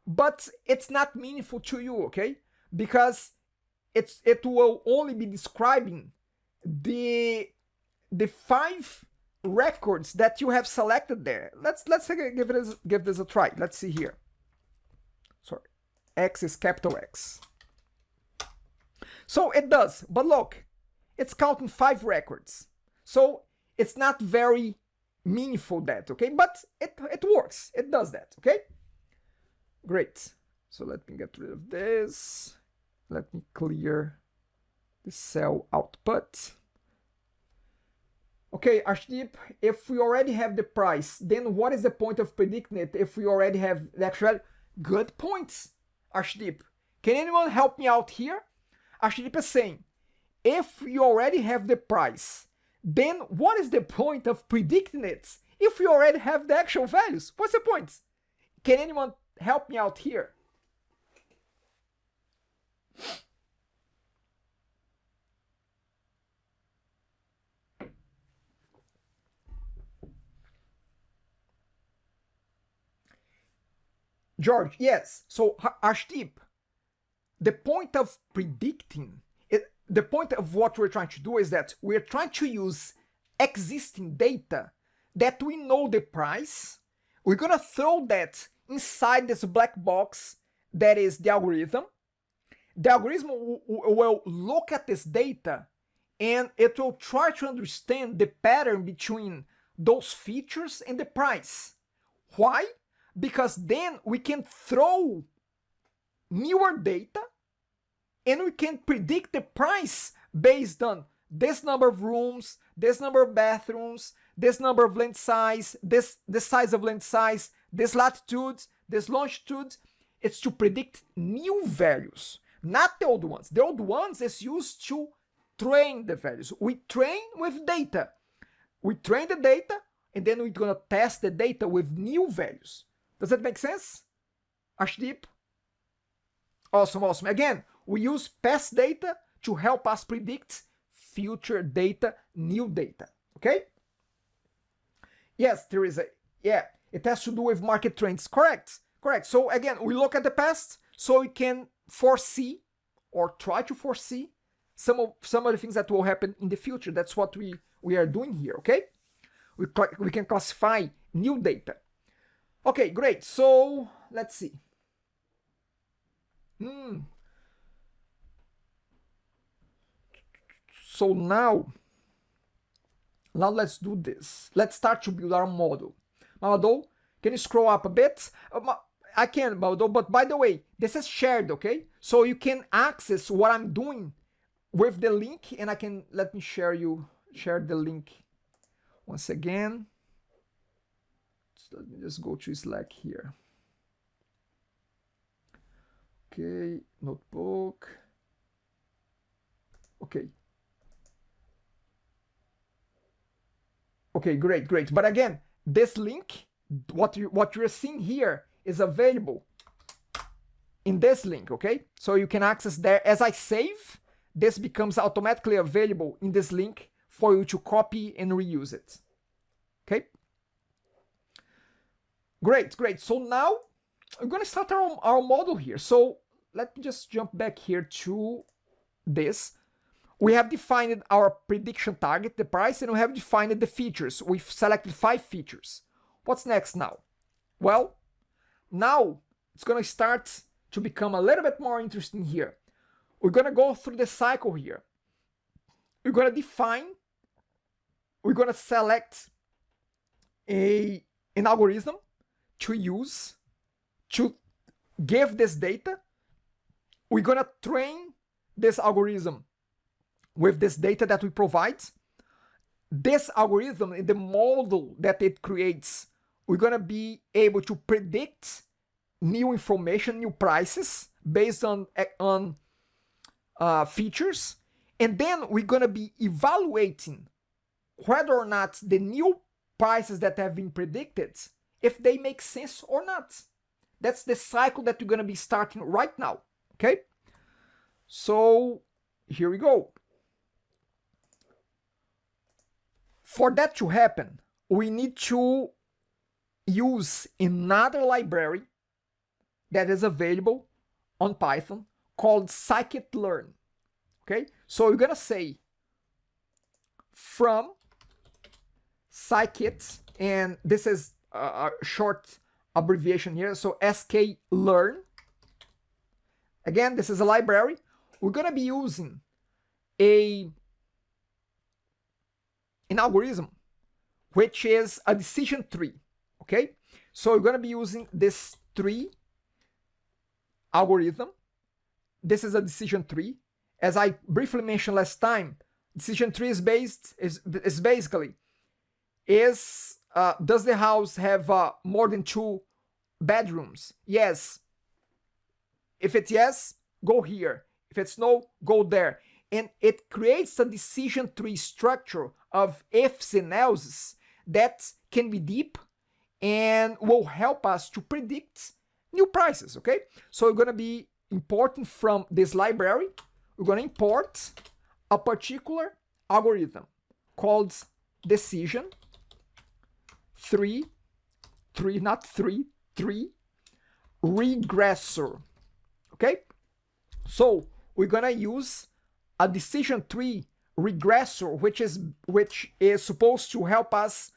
but it's not meaningful to you, okay? Because it will only be describing the 5 records that you have selected there. Let's give this a try. Let's see here. Sorry, X is capital X. So it does, but look, it's counting 5 records. So it's not very meaningful that, okay? But it works. It does that, okay? Great. So let me get rid of this. Let me clear the cell output. Okay, Arshdeep, if we already have the price, then what is the point of predicting it if we already have the actual? Good points, Arshdeep. Can anyone help me out here? Arshdeep is saying, if you already have the price, then what is the point of predicting it if we already have the actual values? What's the point? Can anyone help me out here? George, yes. So Arshdeep, the point of predicting, the point of what we're trying to do is that we're trying to use existing data that we know the price. We're gonna throw that inside this black box that is the algorithm. The algorithm will look at this data and it will try to understand the pattern between those features and the price. Why? Because then we can throw newer data and we can predict the price based on this number of rooms, this number of bathrooms, this number of length size, this size of length size, this latitude, this longitude. It's to predict new values, not the old ones. The old ones is used to train the values. We train with data. We train the data, and then we're gonna test the data with new values. Does that make sense? Ashdeep? Awesome, awesome. Again, we use past data to help us predict future data, new data. Okay? Yes, there is a, yeah, it has to do with market trends. Correct, correct. So again, we look at the past so we can foresee or try to foresee some of the things that will happen in the future. That's what we are doing here, okay? We can classify new data. Okay, great. So let's see. So now let's do this. Let's start to build our model. Mamadou, can you scroll up a bit? I can, Mamadou, but by the way, this is shared, okay? So you can access what I'm doing with the link, and let me share the link once again. So let me just go to Slack here. Okay, notebook. Okay. Okay, great, great. But again, this link, what you're seeing here is available in this link, okay? So you can access there. As I save, this becomes automatically available in this link for you to copy and reuse it. Okay? Great, great. So now we're going to start our model here. So let me just jump back here to this. We have defined our prediction target, the price, and we have defined the features. We've selected 5 features. What's next now? Well, now it's going to start to become a little bit more interesting here. We're going to go through the cycle here. We're going to define, we're going to select an algorithm to use to give this data. We're going to train this algorithm with this data that we provide. This algorithm, the model that it creates, we're going to be able to predict new information, new prices based on features. And then we're going to be evaluating whether or not the new prices that have been predicted, if they make sense or not. That's the cycle that we're going to be starting right now. Okay? So here we go. For that to happen, we need to use another library that is available on Python called Scikit-learn. Okay, so we're gonna say from Scikit, and this is a short abbreviation here, so sklearn. Again, this is a library. We're gonna be using an algorithm, which is a decision tree. Okay, so we're going to be using this tree algorithm. This is a decision tree. As I briefly mentioned last time, decision tree is basically does the house have more than 2 bedrooms? Yes. If it's yes, go here. If it's no, go there. And it creates a decision tree structure of ifs and elses that can be deep and will help us to predict new prices, okay? So we're going to be importing from this library, we're going to import a particular algorithm called decision tree regressor, okay? So we're going to use a decision tree regressor, which is supposed to help us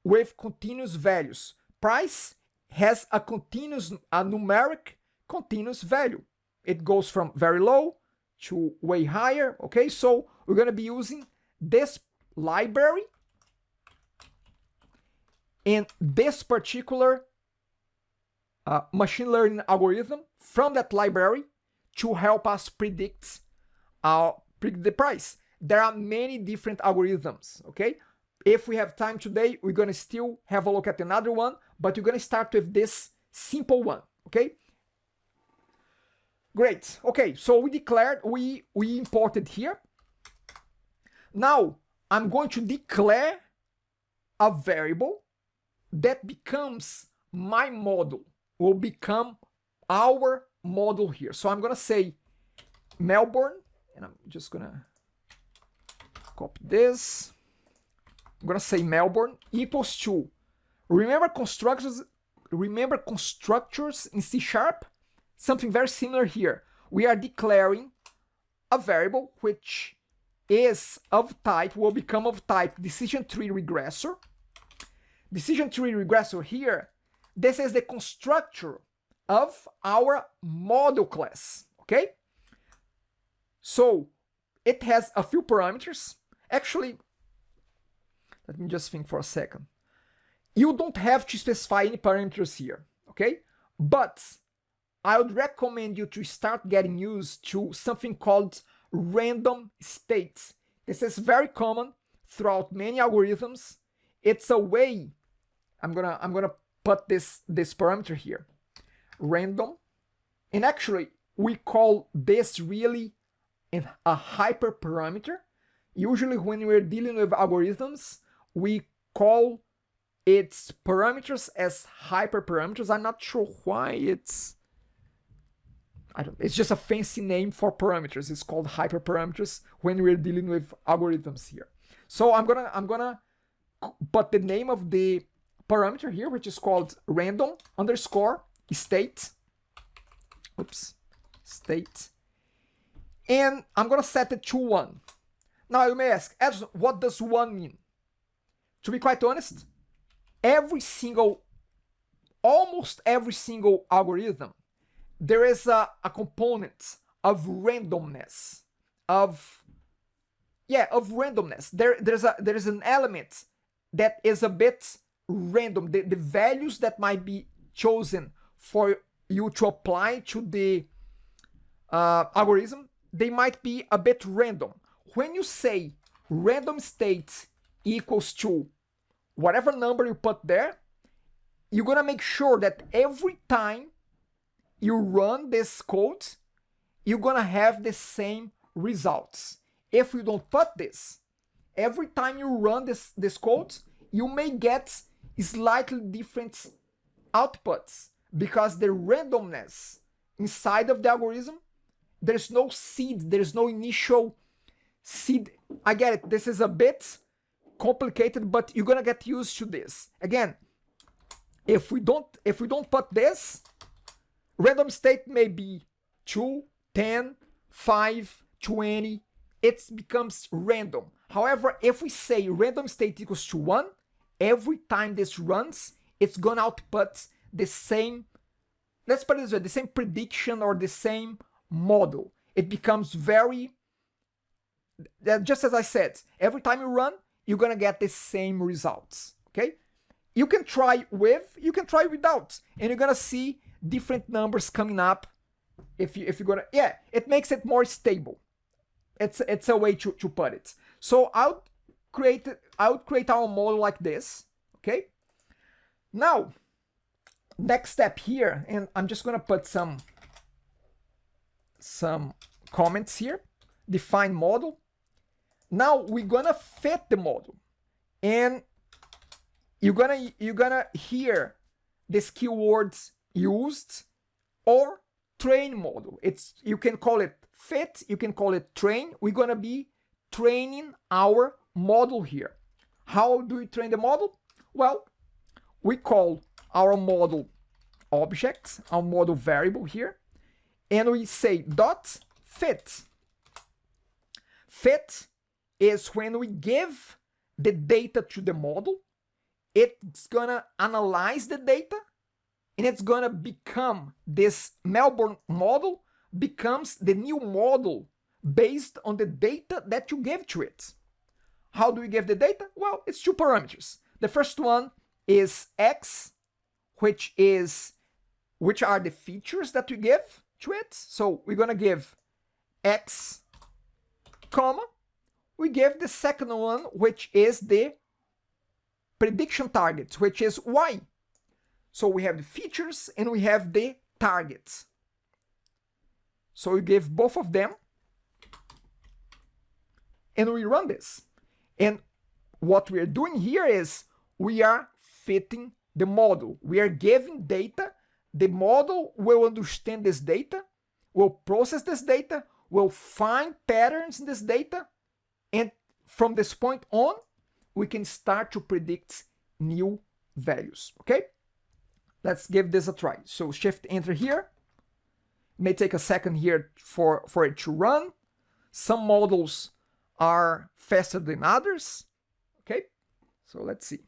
with continuous values. Price has a numeric continuous value. It goes from very low to way higher. Okay, so we're going to be using this library and this particular machine learning algorithm from that library to help us predict the price. There are many different algorithms, okay? If we have time today, we're going to still have a look at another one, but we're going to start with this simple one, okay? Great. Okay, so we declared, we imported here. Now, I'm going to declare a variable that becomes my model, will become our model here. So I'm going to say Melbourne, and I'm just going to copy this. I'm going to say Melbourne equals to, remember constructors in C#? Something very similar here. We are declaring a variable which is of type, will become of type decision tree regressor. Decision tree regressor here, this is the constructor of our model class, okay? So it has a few parameters. Actually, let me just think for a second. You don't have to specify any parameters here, okay? But I would recommend you to start getting used to something called random states. This is very common throughout many algorithms. It's a way, I'm gonna put this parameter here, random, and actually we call this really a hyperparameter. Usually when we're dealing with algorithms, we call its parameters as hyperparameters. I'm not sure why it's just a fancy name for parameters. It's called hyperparameters when we're dealing with algorithms here. So I'm gonna put the name of the parameter here, which is called random underscore state. Oops, state. And I'm gonna set it to 1. Now you may ask, Edson, what does 1 mean? To be quite honest, almost every single algorithm, there is a component of randomness, of randomness. There is an element that is a bit random. The values that might be chosen for you to apply to the algorithm, they might be a bit random. When you say random state equals to whatever number you put there, you're gonna make sure that every time you run this code, you're gonna have the same results. If you don't put this, every time you run this code, you may get slightly different outputs because the randomness inside of the algorithm, there's no seed, there's no initial seed. I get it, this is a bit complicated, but you're gonna get used to this. Again, if we don't put this, random state may be 2, 10, 5, 20, it becomes random. However, if we say random state equals to 1, every time this runs, it's gonna output the same, let's put it this way, the same prediction or the same model. It becomes very, just as I said, every time you run, you're gonna get the same results, okay? You can try with, you can try without, and you're gonna see different numbers coming up. If you're gonna, yeah, it makes it more stable. It's a way to put it. So I would create our model like this, okay? Now, next step here, and I'm just gonna put some comments here. Define model. Now we're gonna fit the model, and you're gonna hear these keywords used or train model. You can call it fit, you can call it train. We're gonna be training our model here. How do we train the model? Well, we call our model object, our model variable here, and we say dot fit. Fit is when we give the data to the model, it's gonna analyze the data, and it's gonna become, this Melbourne model becomes the new model based on the data that you gave to it. How do we give the data? Well, it's two parameters. The first one is x, which are the features that we give to it. So we're gonna give x, comma, we give the second one, which is the prediction target, which is y. So we have the features and we have the targets. So we give both of them and we run this. And what we are doing here is we are fitting the model. We are giving data. The model will understand this data, will process this data, will find patterns in this data, and from this point on, we can start to predict new values, okay? Let's give this a try. So shift enter here. It may take a second here for it to run. Some models are faster than others, okay? So let's see.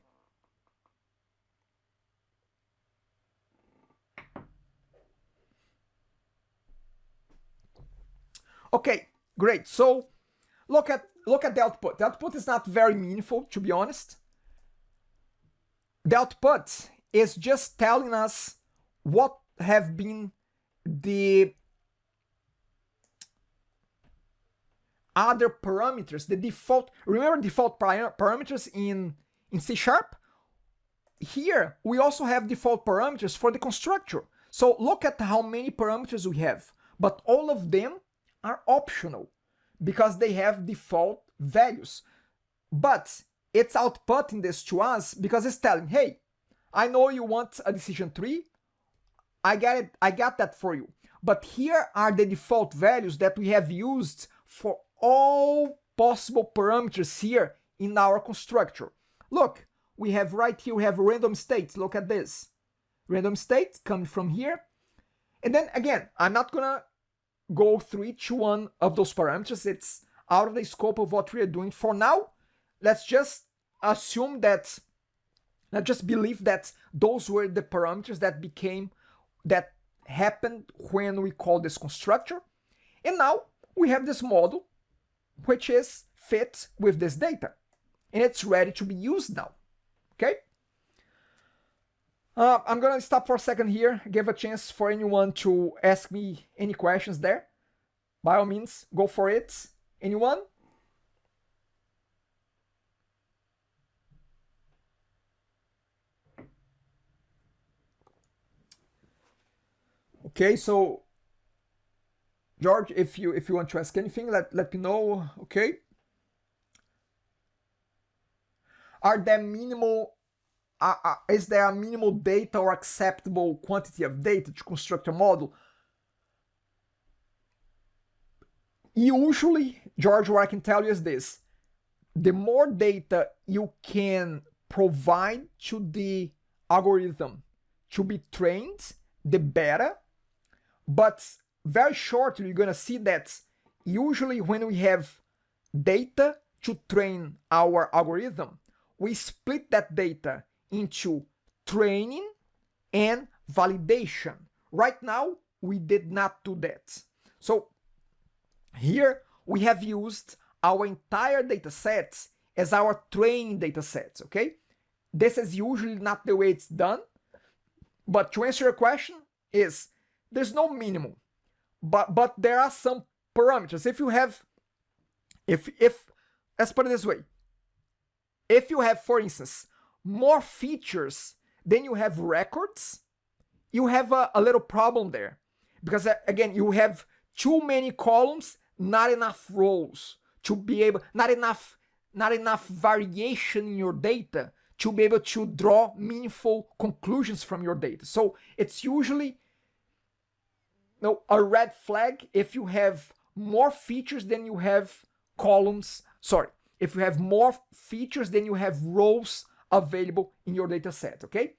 Okay, great. So look at the output. The output is not very meaningful, to be honest. The output is just telling us what have been the other parameters, the default. Remember default parameters in C#? Here we also have default parameters for the constructor. So look at how many parameters we have, but all of them are optional because they have default values. But it's outputting this to us because it's telling, hey, I know you want a decision tree. I got that for you. But here are the default values that we have used for all possible parameters here in our constructor. Look, we have right here, we have random states. Look at this. Random state coming from here. And then again, I'm not gonna go through each one of those parameters. It's out of the scope of what we are doing for now. Let's just assume that, let's just believe that those were the parameters that happened when we call this constructor. And now we have this model which is fit with this data and it's ready to be used now. Okay. I'm gonna stop for a second here, give a chance for anyone to ask me any questions there. By all means, go for it. Anyone? Okay, so George, if you want to ask anything, let me know. Okay. Are there minimal? Is there a minimal data or acceptable quantity of data to construct a model? Usually, George, what I can tell you is this: the more data you can provide to the algorithm to be trained, the better. But very shortly, you're gonna see that usually when we have data to train our algorithm, we split that data into training and validation. Right now, we did not do that. So here we have used our entire data set as our training data set, okay? This is usually not the way it's done, but to answer your question is, there's no minimum, but there are some parameters. If you have, if let's put it this way, if you have, for instance, more features than you have records, you have a little problem there, because again, you have too many columns, not enough rows to be able, not enough variation in your data to be able to draw meaningful conclusions from your data. So it's usually a red flag if you have more features than you have columns. Sorry, if you have more features than you have rows available in your data set, okay?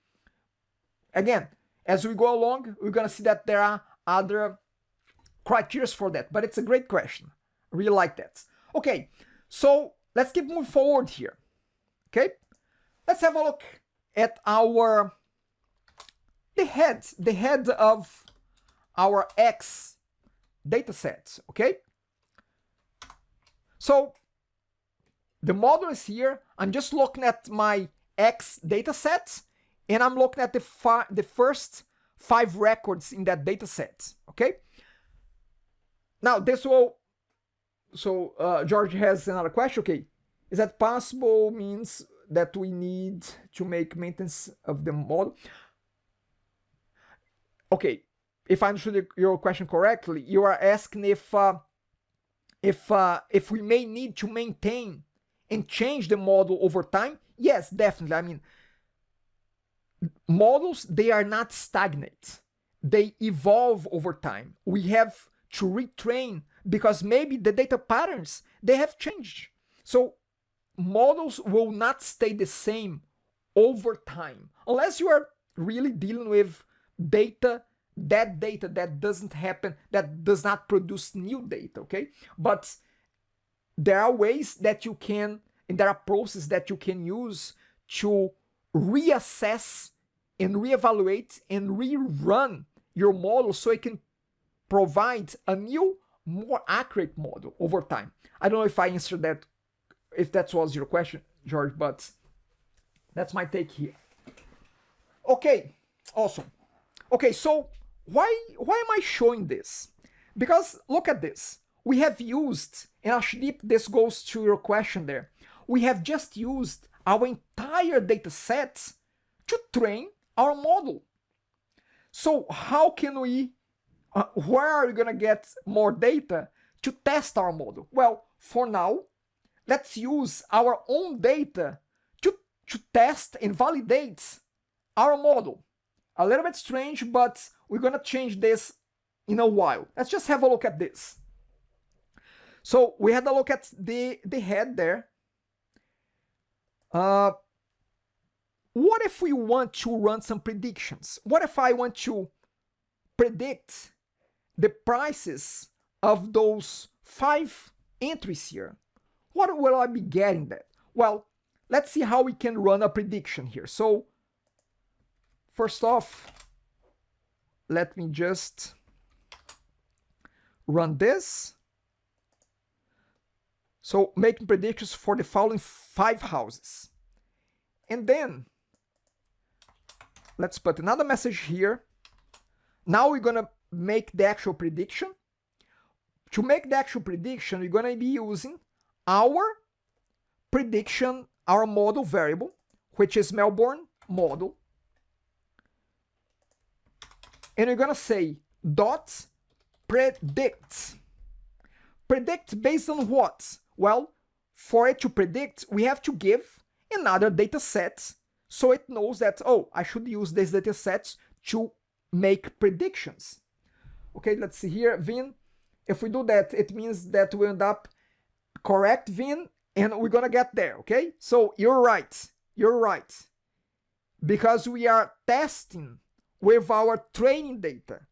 Again, as we go along, we're gonna see that there are other criteria for that, but it's a great question. I really like that. Okay, so let's keep moving forward here, okay? Let's have a look at the head of our X data set, okay? So the model is here. I'm just looking at my X data set, and I'm looking at the first 5 records in that data set. Okay. Now this will. So George has another question. Okay, is that possible? Means that we need to make maintenance of the model. Okay, if I understood your question correctly, you are asking if we may need to maintain and change the model over time. Yes, definitely. I mean, models, they are not stagnant. They evolve over time. We have to retrain because maybe the data patterns, they have changed. So models will not stay the same over time unless you are really dealing with data that doesn't happen, that does not produce new data. Okay, but there are ways that you can, and there are processes that you can use to reassess and reevaluate and rerun your model so it can provide a new, more accurate model over time. I don't know if I answered that, if that was your question, George, but that's my take here. Okay, awesome. Okay, so why am I showing this? Because look at this. We have used, and Ashdeep, this goes to your question there. We have just used our entire data set to train our model. So how can we, where are we going to get more data to test our model? Well, for now, let's use our own data to test and validate our model. A little bit strange, but we're going to change this in a while. Let's just have a look at this. So we had a look at the head there. What if we want to run some predictions? What if I want to predict the prices of those 5 entries here? What will I be getting there? Well, let's see how we can run a prediction here. So first off, let me just run this. So making predictions for the following 5 houses. And then let's put another message here. Now we're going to make the actual prediction. To make the actual prediction, we're going to be using our prediction, our model variable, which is Melbourne model. And we're going to say dot predict. Predict based on what? Well, for it to predict, we have to give another data set so it knows that, oh, I should use this data set to make predictions. Okay, let's see here, Vin. If we do that, it means that we end up correct, Vin, and we're gonna get there, okay? So you're right, because we are testing with our training data.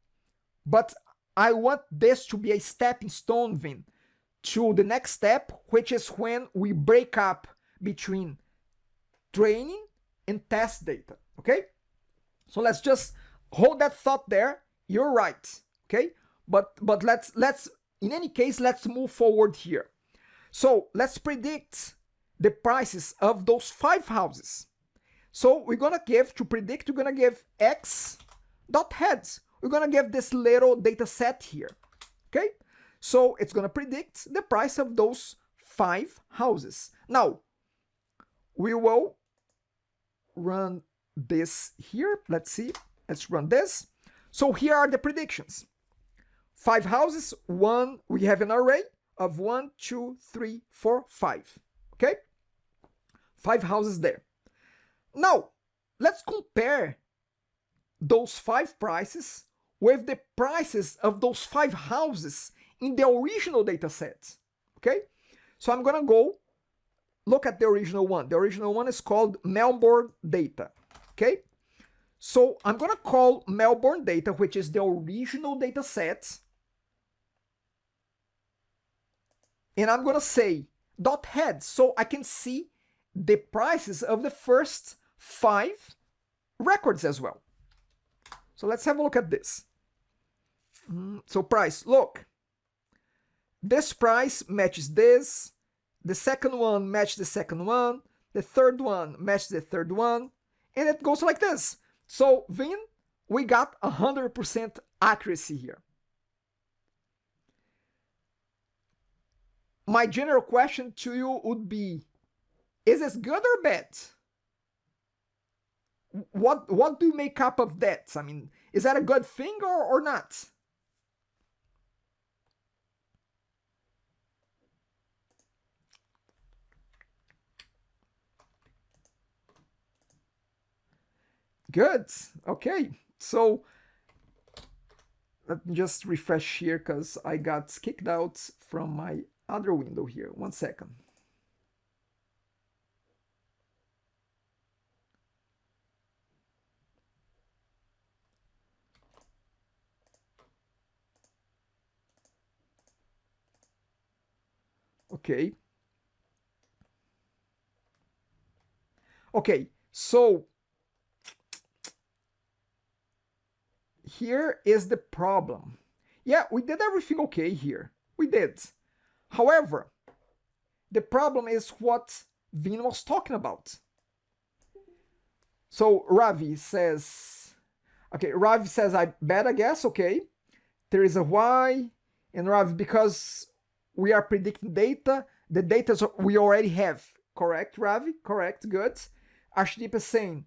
But I want this to be a stepping stone, Vin, to the next step, which is when we break up between training and test data, okay? So let's just hold that thought there. You're right, okay? But let's in any case, let's move forward here. So let's predict the prices of those 5 houses. So we're gonna give, to predict, we're gonna give x dot heads. We're gonna give this little data set here, okay? So it's gonna predict the price of those 5 houses. Now, we will run this here. Let's see, let's run this. So here are the predictions. 5 houses, we have an array of 1, 2, 3, 4, 5, okay? 5 houses there. Now, let's compare those 5 prices with the prices of those 5 houses in the original data set, okay? So I'm gonna go look at the original one. The original one is called Melbourne data, okay? So I'm gonna call Melbourne data, which is the original data set, and I'm gonna say dot head, so I can see the prices of the first 5 records as well. So let's have a look at this. So price, look, this price matches this, the second one match the second one, the third one match the third one, and it goes like this. So then we got 100% accuracy here. My general question to you would be, is this good or bad? What do you make up of that? I mean, is that a good thing or not? Good. Okay. So let me just refresh here because I got kicked out from my other window here. 1 second. Okay. Okay, so here is the problem. Yeah, we did everything okay here. We did. However, the problem is what Vin was talking about. So Ravi says, okay, Ravi says, I bet, I guess, okay. There is a why, and Ravi, because we are predicting data, the data we already have. Correct, Ravi? Correct, good. Arshdeep is saying,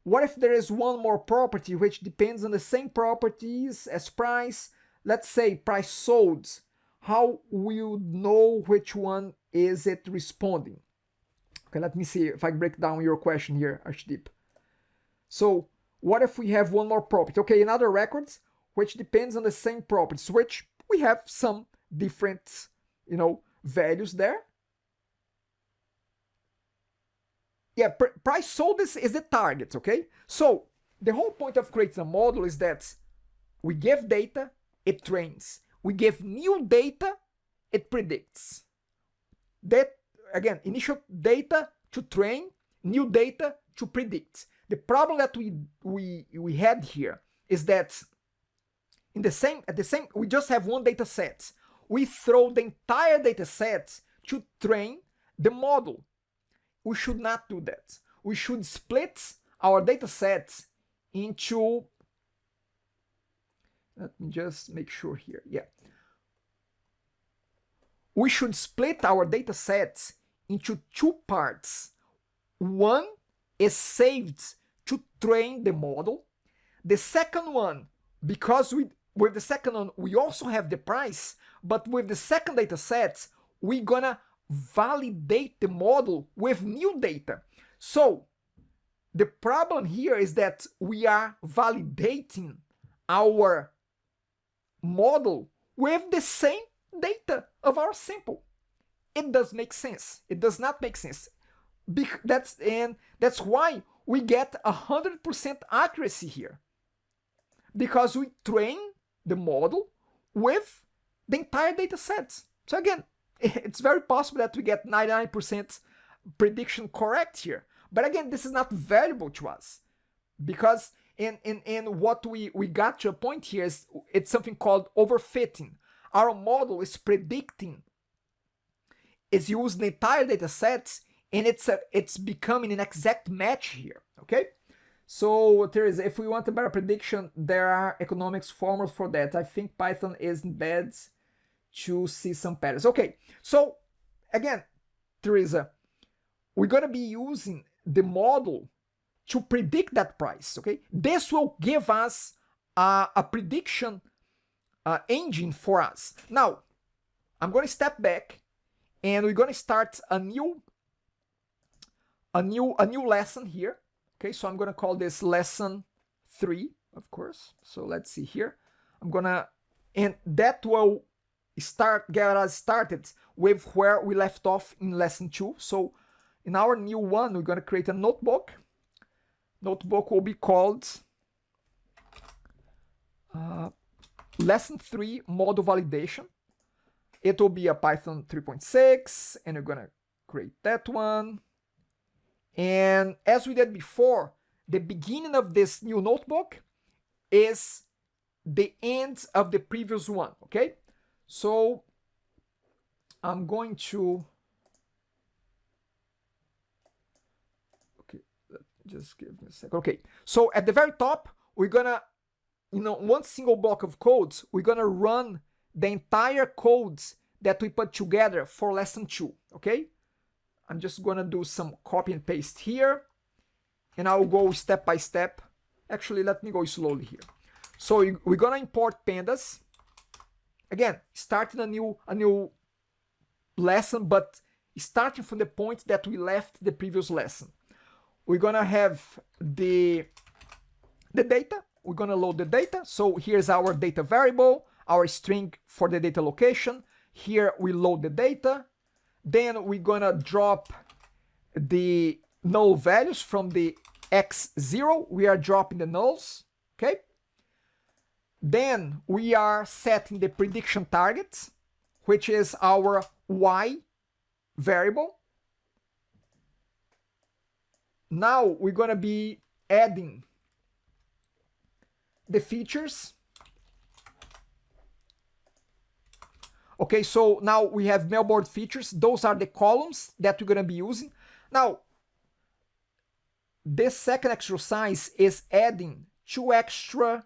what if there is one more property which depends on the same properties as price? Let's say price sold. How will know which one is it responding? Okay, let me see if I break down your question here, Arshdeep. So what if we have one more property? Okay, in other records, which depends on the same properties, which we have some different, values there. Yeah, price sold is the target, okay? So the whole point of creating a model is that we give data, it trains. We give new data, it predicts. That, again, initial data to train, new data to predict. The problem that we had here is that we just have one data set. We throw the entire data set to train the model. We should not do that. We should split our data set into, let me just make sure here. Yeah. We should split our data set into two parts. One is saved to train the model. The second one, because with the second one, we also have the price, but with the second data set, we're gonna validate the model with new data. So the problem here is that we are validating our model with the same data of our sample. It does make sense. It does not make sense. That's why we get 100% accuracy here, because we train the model with the entire data set. So again, it's very possible that we get 99% prediction correct here. But again, this is not valuable to us, because in what we got to a point here is it's something called overfitting. Our model is predicting, is using the entire data sets, and it's becoming an exact match here. Okay, so if we want a better prediction, there are economics formulas for that. I think Python is in bed to see some patterns. Okay, so again, Teresa, we're gonna be using the model to predict that price. Okay, this will give us a prediction engine for us. Now, I'm gonna step back, and we're gonna start a new lesson here. Okay, so I'm gonna call this lesson 3, of course. So let's see here. And that will get us started with where we left off in lesson 2. So in our new one, we're gonna create a notebook. Notebook will be called lesson 3 model validation. It will be a Python 3.6, and we're gonna create that one. And as we did before, the beginning of this new notebook is the end of the previous one. Okay, so I'm going to just give me a second. Okay, so at the very top, we're gonna, one single block of codes, we're gonna run the entire codes that we put together for lesson 2, okay? I'm just gonna do some copy and paste here, and I'll go step by step. Actually, let me go slowly here. So we're gonna import pandas. Again, starting a new lesson, but starting from the point that we left the previous lesson. We're gonna have the data. We're gonna load the data. So here's our data variable, our string for the data location. Here we load the data. Then we're gonna drop the null values from the x0. We are dropping the nulls, okay? Then we are setting the prediction target, which is our y variable. Now we're gonna be adding the features. Okay, so now we have mailboard features. Those are the columns that we're gonna be using. Now, this second exercise is adding 2 extra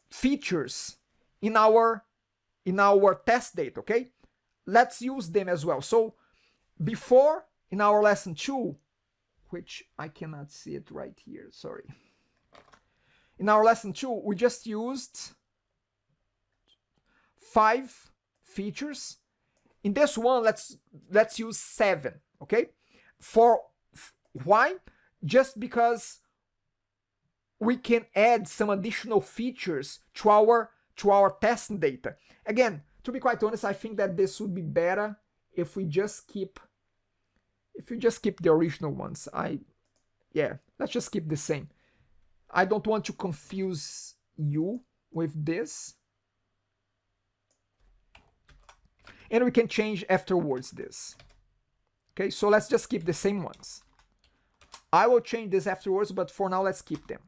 features in our test data, okay? Let's use them as well. So before, in our lesson 2, which I cannot see it right here, sorry. In our lesson 2, we just used 5 features. In this one, let's use 7, okay? Why? Just because we can add some additional features to our testing data. Again, to be quite honest, I think that this would be better if we just keep the original ones. Let's just keep the same. I don't want to confuse you with this. And we can change afterwards this. Okay, so let's just keep the same ones. I will change this afterwards, but for now, let's keep them.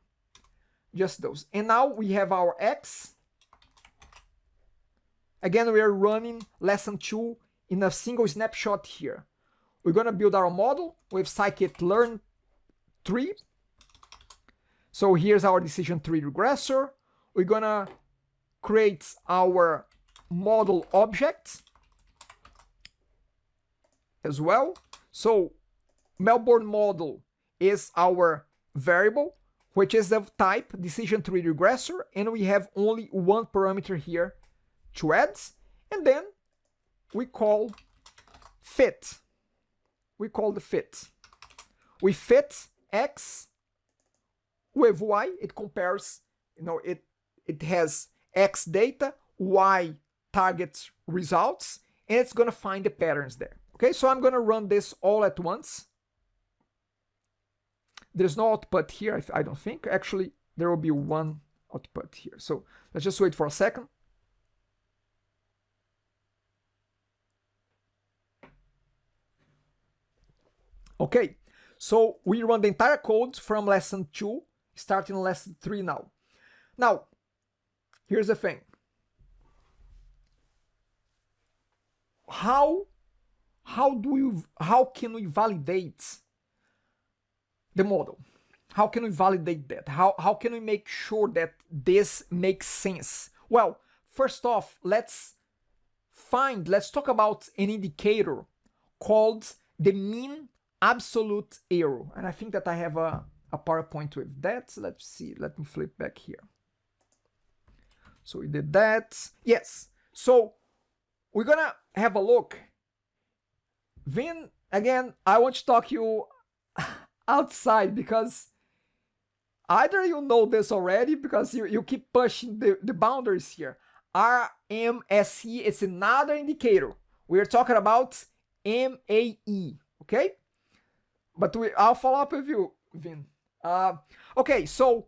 Just those. And now we have our X. Again, we are running lesson 2 in a single snapshot here. We're going to build our model with Scikit-learnand tree. So here's our decision tree regressor. We're going to create our model object as well. So mailboard model is our variable, which is of type decision tree regressor, and we have only one parameter here to add, and then we call fit. We call the fit. We fit X with Y. It compares, it has X data, Y target results, and it's gonna find the patterns there. Okay, so I'm gonna run this all at once. There's no output here, I don't think. Actually, there will be one output here. So let's just wait for a second. Okay, so we run the entire code from lesson 2, starting lesson 3 now. Now, here's the thing. How can we validate the model? How can we validate that? How can we make sure that this makes sense? Well, first off, let's talk about an indicator called the mean absolute error. And I think that I have a PowerPoint with that. Let's see, let me flip back here. So we did that. Yes, so we're gonna have a look. Then again, I want to talk you outside, because either you know this already because you keep pushing the boundaries here. RMSE is another indicator. We are talking about MAE, okay? But I'll follow up with you, Vin. Okay, so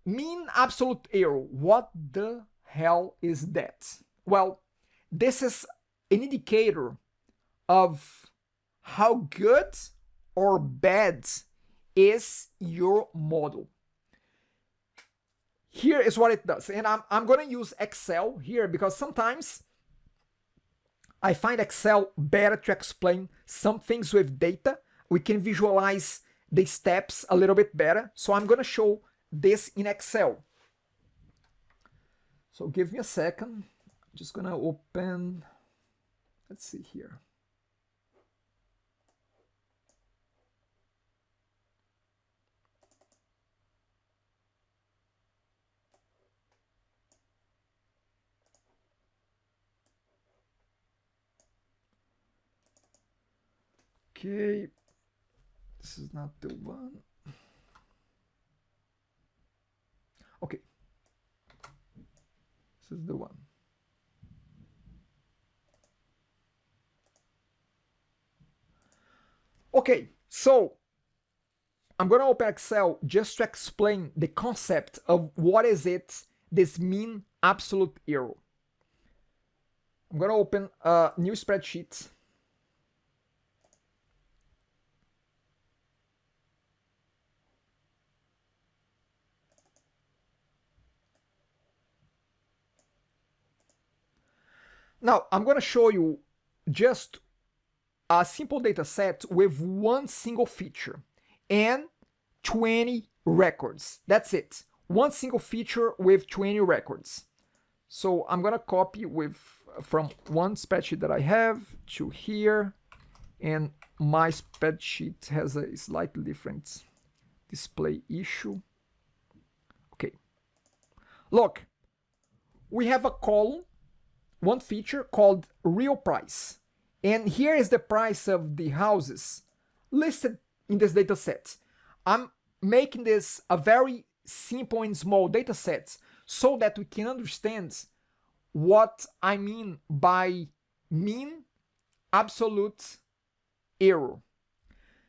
mean absolute error. What the hell is that? Well, this is an indicator of how good or bad is your model. Here is what it does. And I'm going to use Excel here because sometimes I find Excel better to explain some things with data. We can visualize the steps a little bit better. So I'm going to show this in Excel. So give me a second. I'm just going to open, let's see here. Okay, this is not the one. Okay, this is the one. Okay, so I'm going to open Excel just to explain the concept of what is it, this mean absolute error. I'm going to open a new spreadsheet. Now, I'm going to show you just a simple data set with one single feature and 20 records. That's it. One single feature with 20 records. So I'm going to copy from one spreadsheet that I have to here. And my spreadsheet has a slightly different display issue. Okay. Look, we have a column, one feature called real price. And here is the price of the houses listed in this data set. I'm making this a very simple and small data set so that we can understand what I mean by mean absolute error.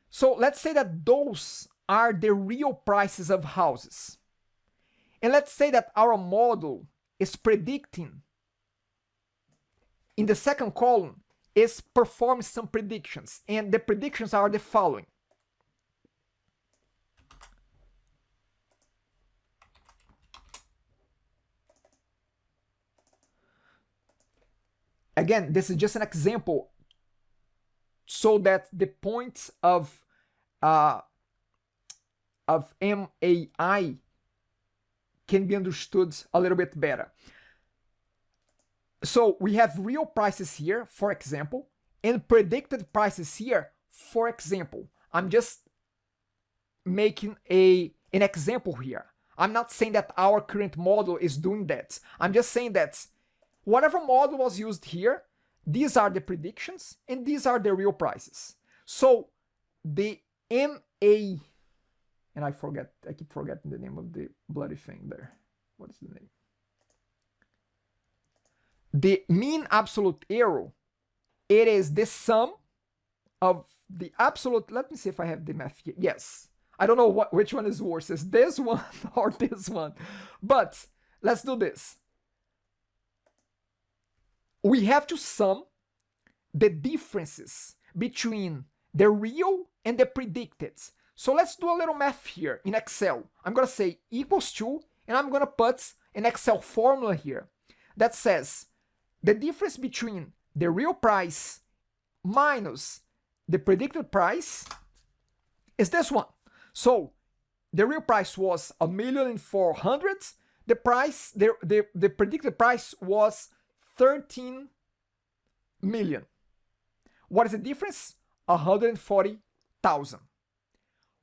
So let's say that those are the real prices of houses. And let's say that our model is predicting in the second column is perform some predictions, and the predictions are the following. Again, this is just an example so that the points of MAI can be understood a little bit better. So we have real prices here, for example, and predicted prices here, for example. I'm just making an example here. I'm not saying that our current model is doing that. I'm just saying that whatever model was used here, these are the predictions and these are the real prices. So the MA, and I keep forgetting the name of the bloody thing there. What is the name? The mean absolute error, it is the sum of the absolute, let me see if I have the math here. Yes, I don't know which one is worse, is this one or this one, but let's do this. We have to sum the differences between the real and the predicted. So let's do a little math here in Excel. I'm going to say equals to, and I'm going to put an Excel formula here that says the difference between the real price minus the predicted price is this one. So the real price was 1,400,000. The price, the predicted price was 13 million. What is the difference? 140,000.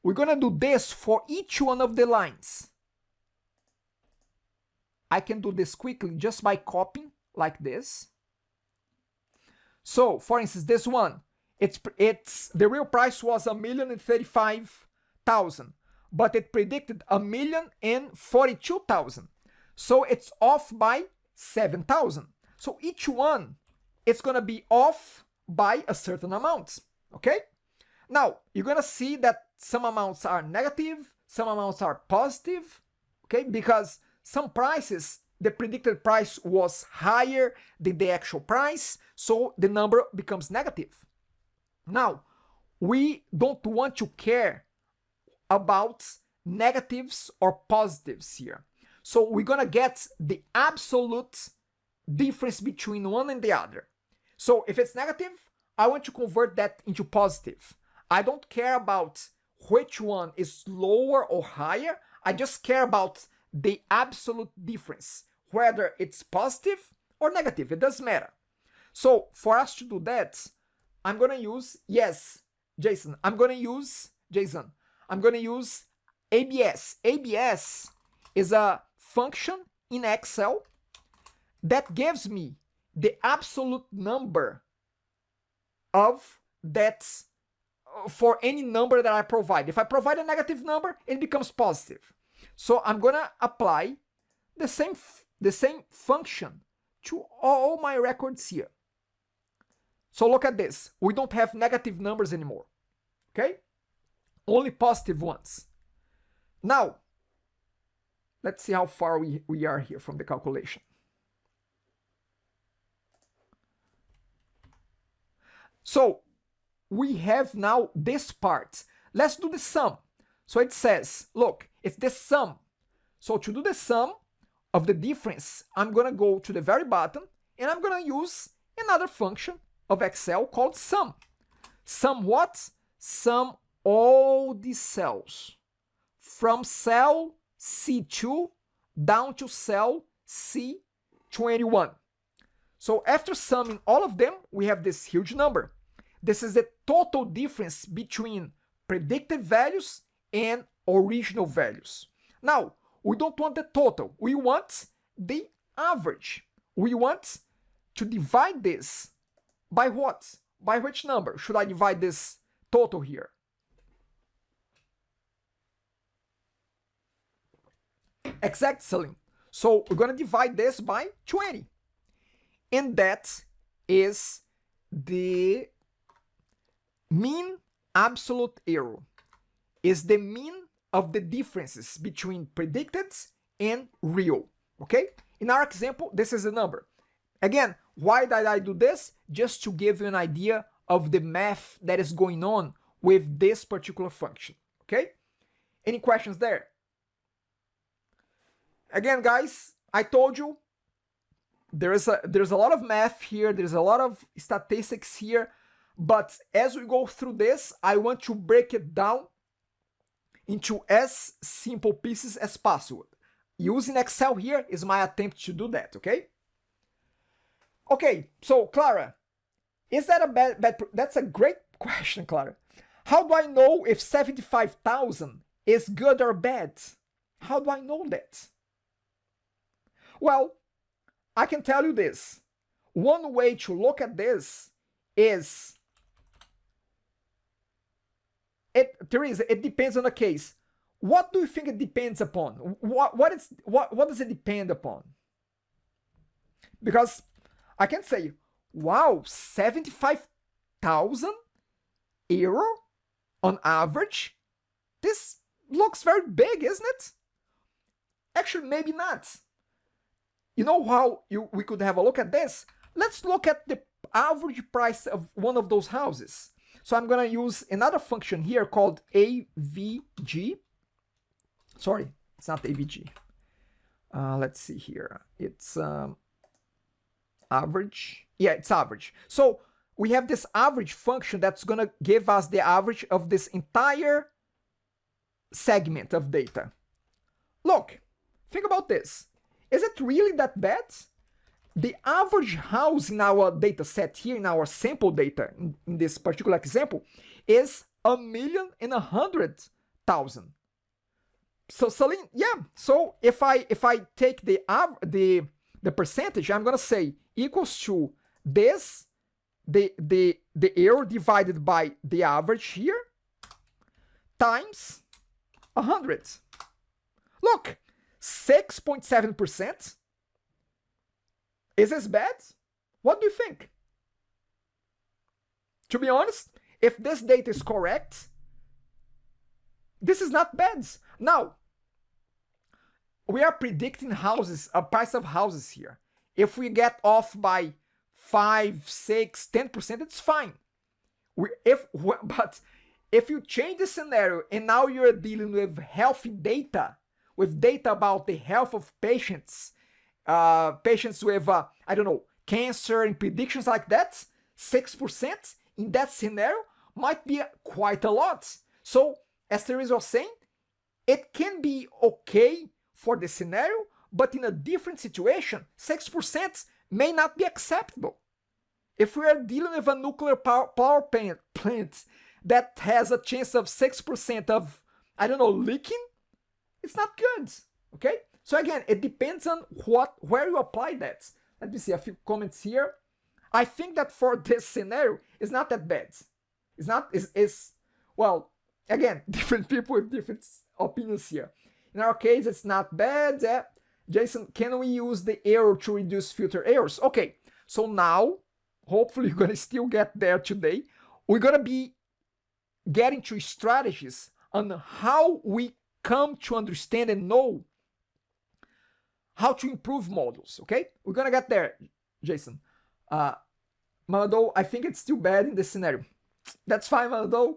We're gonna do this for each one of the lines. I can do this quickly just by copying like this. So, for instance, this one, it's the real price was 1,035,000, but it predicted 1,042,000. So it's off by 7,000. So each one, it's gonna be off by a certain amount. Okay? Now you're gonna see that some amounts are negative, some amounts are positive. Okay, because some prices, the predicted price was higher than the actual price, so the number becomes negative. Now, we don't want to care about negatives or positives here. So we're gonna get the absolute difference between one and the other. So if it's negative, I want to convert that into positive. I don't care about which one is lower or higher. I just care about the absolute difference, whether it's positive or negative. It doesn't matter. So for us to do that, I'm going to use, Jason, I'm going to use ABS. ABS is a function in Excel that gives me the absolute number of that for any number that I provide. If I provide a negative number, it becomes positive. So I'm gonna apply the same function to all my records here. So look at this. We don't have negative numbers anymore. Okay? Only positive ones. Now, let's see how far we are here from the calculation. So we have now this part. Let's do the sum. So it says, look, it's the sum. So to do the sum of the difference, I'm going to go to the very bottom and I'm going to use another function of Excel called sum. Sum what? Sum all the cells from cell C2 down to cell C21. So after summing all of them, we have this huge number. This is the total difference between predicted values and original values. Now, we don't want the total. We want the average. We want to divide this by what? By which number should I divide this total here? Exactly. So we're going to divide this by 20. And that is the mean absolute error. Is the mean of the differences between predicted and real. Okay? In our example, this is the number. Again, why did I do this? Just to give you an idea of the math that is going on with this particular function. Okay? Any questions there? Again, guys, I told you there's a lot of math here, there's a lot of statistics here, but as we go through this, I want to break it down into as simple pieces as possible. Using Excel here is my attempt to do that, okay? Okay, so Clara, is that a bad that's a great question, Clara. How do I know if 75,000 is good or bad? How do I know that? Well, I can tell you this. One way to look at this is, Teresa, it depends on the case. What do you think it depends upon? What does it depend upon? Because I can say, wow, 75,000 euro on average. This looks very big, isn't it? Actually, maybe not. You know how we could have a look at this? Let's look at the average price of one of those houses. So I'm going to use another function here called AVG. Sorry, it's not AVG. Let's see here. It's average. Yeah, it's average. So we have this average function that's going to give us the average of this entire segment of data. Look, think about this. Is it really that bad? The average house in our data set here, in our sample data, in this particular example, is 1,100,000. So Celine, yeah. So if I take the percentage, I'm gonna say equals to this, the error divided by the average here, times 100. Look. 6.7%. Is this bad? What do you think? To be honest, if this data is correct, this is not bad. Now, we are predicting houses, a price of houses here. If we get off by 5, 6, 10%, it's fine. But if you change the scenario and now you're dealing with healthy data, with data about the health of patients, patients with, I don't know, cancer and predictions like that, 6% in that scenario might be quite a lot. So as Therese was saying, it can be okay for the scenario, but in a different situation, 6% may not be acceptable. If we are dealing with a nuclear power plant that has a chance of 6% of, I don't know, leaking, it's not good, okay? So again, it depends on where you apply that. Let me see a few comments here. I think that for this scenario, it's not that bad. It's not, well, again, different people with different opinions here. In our case, it's not bad. Jason, can we use the error to reduce filter errors? Okay, so now, hopefully you're gonna still get there today. We're gonna be getting to strategies on how we come to understand and know how to improve models, okay? We're gonna get there, Jason. Mamadou, I think it's still bad in this scenario. That's fine, Mamadou.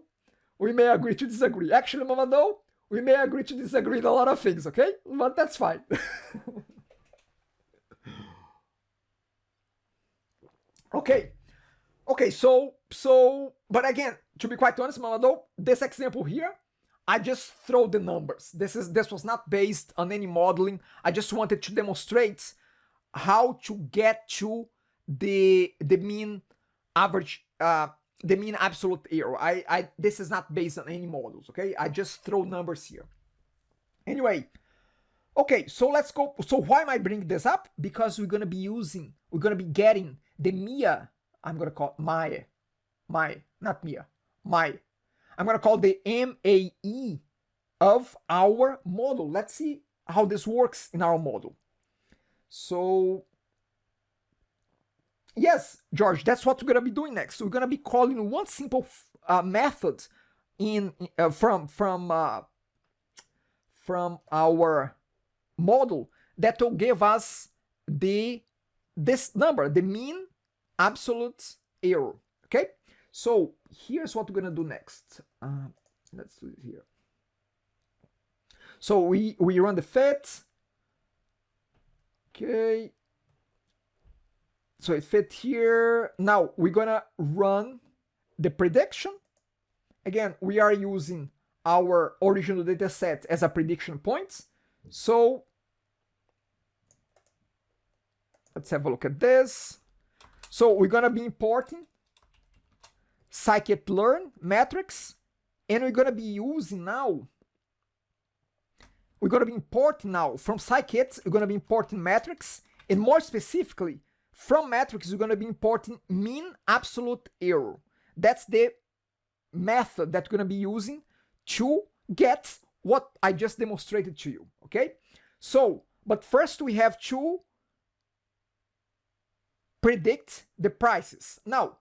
We may agree to disagree. Actually, Mamadou, we may agree to disagree in a lot of things, okay? But that's fine. Okay, so, but again, to be quite honest, Mamadou, this example here, I just throw the numbers. This was not based on any modeling. I just wanted to demonstrate how to get to the mean average, the mean absolute error. This is not based on any models, okay? I just throw numbers here. Anyway, okay, so let's go. So why am I bringing this up? Because we're gonna be getting the Mia, I'm gonna call not Mia, I'm gonna call the MAE of our model. Let's see how this works in our model. So, yes, George, that's what we're gonna be doing next. So we're gonna be calling one simple method from our model that will give us this number, the mean absolute error. Okay, so here's what we're gonna do next. Let's do it here. So we run the fit. Okay, so it fit here. Now we're gonna run the prediction. Again, we are using our original data set as a prediction point. So let's have a look at this. So we're gonna be importing Scikit-learn metrics, and we're gonna be using now. We're gonna be importing now from Scikit. We're gonna be importing metrics, and more specifically, from metrics, we're gonna be importing mean absolute error. That's the method that we're gonna be using to get what I just demonstrated to you. Okay. So, but first we have to predict the prices. Now,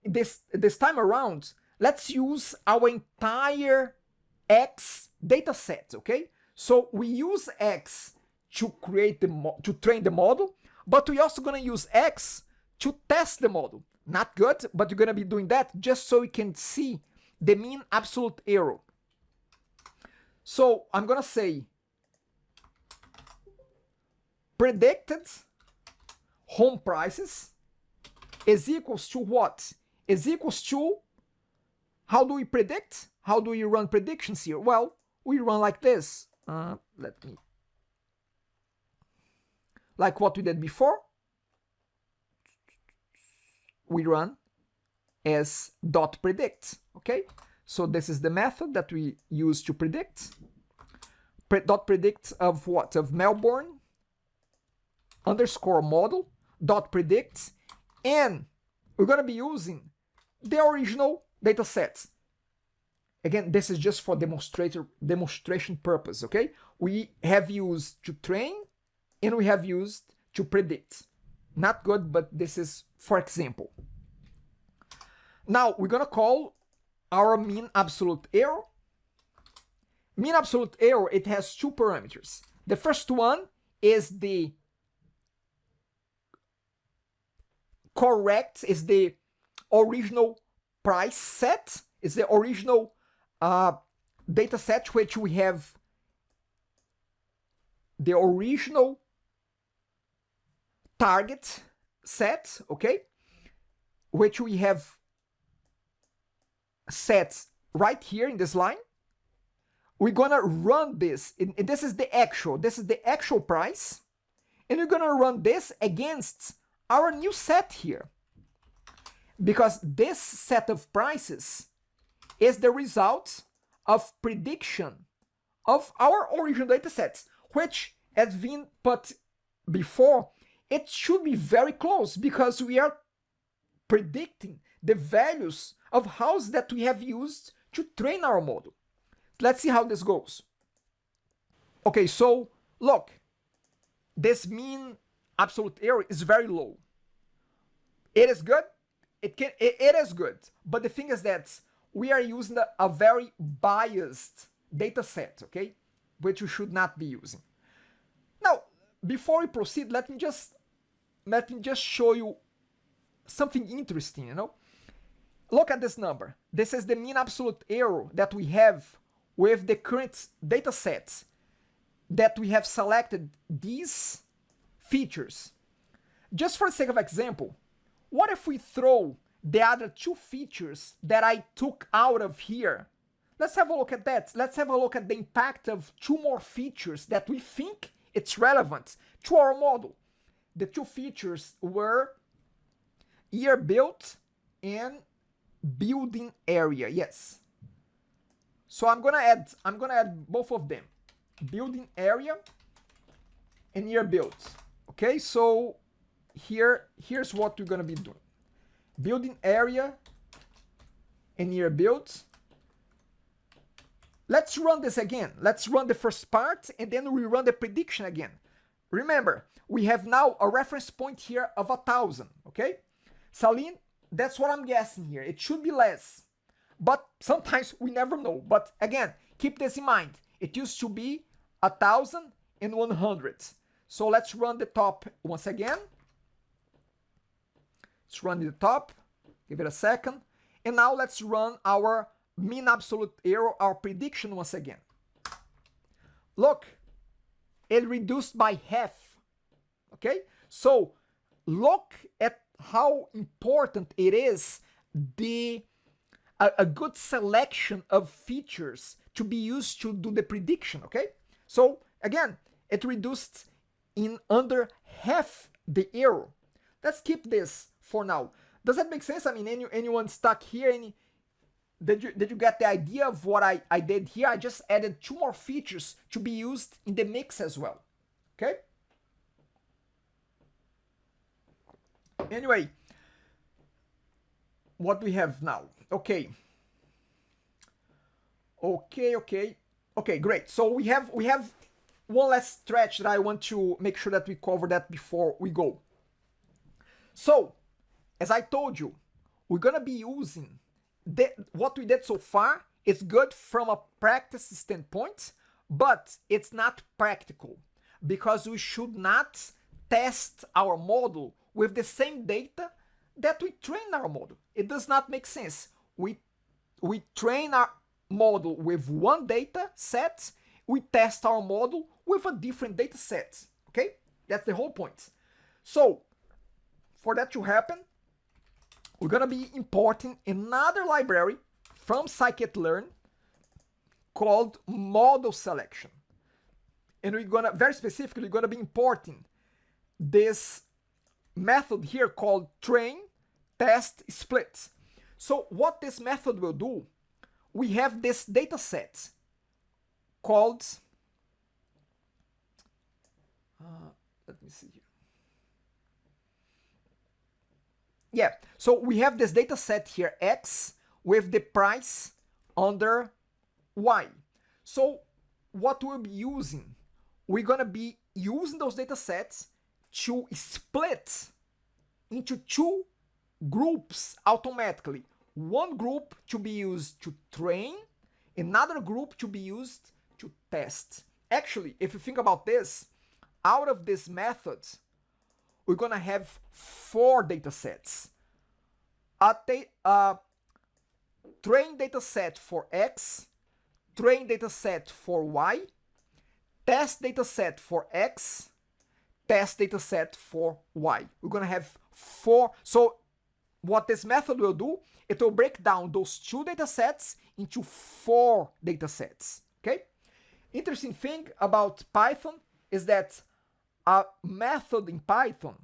this time around, let's use our entire X data set, okay? So we use X to create to train the model, but we're also gonna use X to test the model. Not good, but we're gonna be doing that just so we can see the mean absolute error. So I'm gonna say predicted home prices is equals to what? Is equals to, how do we predict? How do we run predictions here? Well, we run like this. Like what we did before. We run as dot predict, okay? So this is the method that we use to predict. Dot predict of what? Of Melbourne underscore model dot predict, and we're gonna be using the original data set. Again, this is just for demonstration purpose, okay? We have used to train and we have used to predict. Not good, but this is for example. Now we're gonna call our mean absolute error. Mean absolute error, it has two parameters. The first one is the correct, is the original price set, is the original data set which we have the original target set, okay, which we have set right here in this line, we're gonna run this, and this is the actual price, and we're gonna run this against our new set here, because this set of prices is the result of prediction of our original data sets, which, as been put before, it should be very close because we are predicting the values of houses that we have used to train our model. Let's see how this goes. Okay, so look, this mean absolute error is very low. It is good. It is good, but the thing is that we are using a very biased data set, okay, which we should not be using. Now, before we proceed, let me just show you something interesting. Look at this number. This is the mean absolute error that we have with the current data sets that we have selected these features. Just for the sake of example, what if we throw the other two features that I took out of here? Let's have a look at that. Let's have a look at the impact of two more features that we think it's relevant to our model. The two features were year built and building area. Yes. So I'm gonna add both of them, building area and year built. Okay, so here's what we're gonna be doing: building area and year built. Let's run this again. Let's run the first part and then we run the prediction again. Remember, we have now a reference point here of 1,000. Okay, Saline, that's what I'm guessing here. It should be less, but sometimes we never know. But again, keep this in mind. It used to be 1,100. So let's run the top once again. Let's run the top, give it a second. And now let's run our mean absolute error, our prediction once again. Look, it reduced by half. Okay, so look at how important it is, a good selection of features to be used to do the prediction. Okay, so again, it reduced in under half the error. Let's keep this for now. Does that make sense? I mean, anyone stuck here? Did you get the idea of what I did here? I just added two more features to be used in the mix as well. Okay? Anyway, what we have now? Okay, great. So we have one last stretch that I want to make sure that we cover that before we go. So, as I told you, we're gonna be using what we did so far. Is good from a practice standpoint, but it's not practical because we should not test our model with the same data that we train our model. It does not make sense. We train our model with one data set, we test our model with a different data set. Okay, that's the whole point. So for that to happen, we're gonna be importing another library from Scikit-learn called model selection, and we're gonna very specifically be importing this method here called train test split. So what this method will do, we have this data set called let me see here. Yeah, so we have this data set here, X, with the price under Y. So what we'll be using, we're gonna be using those data sets to split into two groups automatically. One group to be used to train, another group to be used to test. Actually, if you think about this, out of this method, we're gonna have 4 data sets. A train data set for X, train data set for Y, test data set for X, test data set for Y. We're gonna have 4. So what this method will do, it will break down those 2 data sets into 4 data sets. okay? Interesting thing about Python is that a method in Python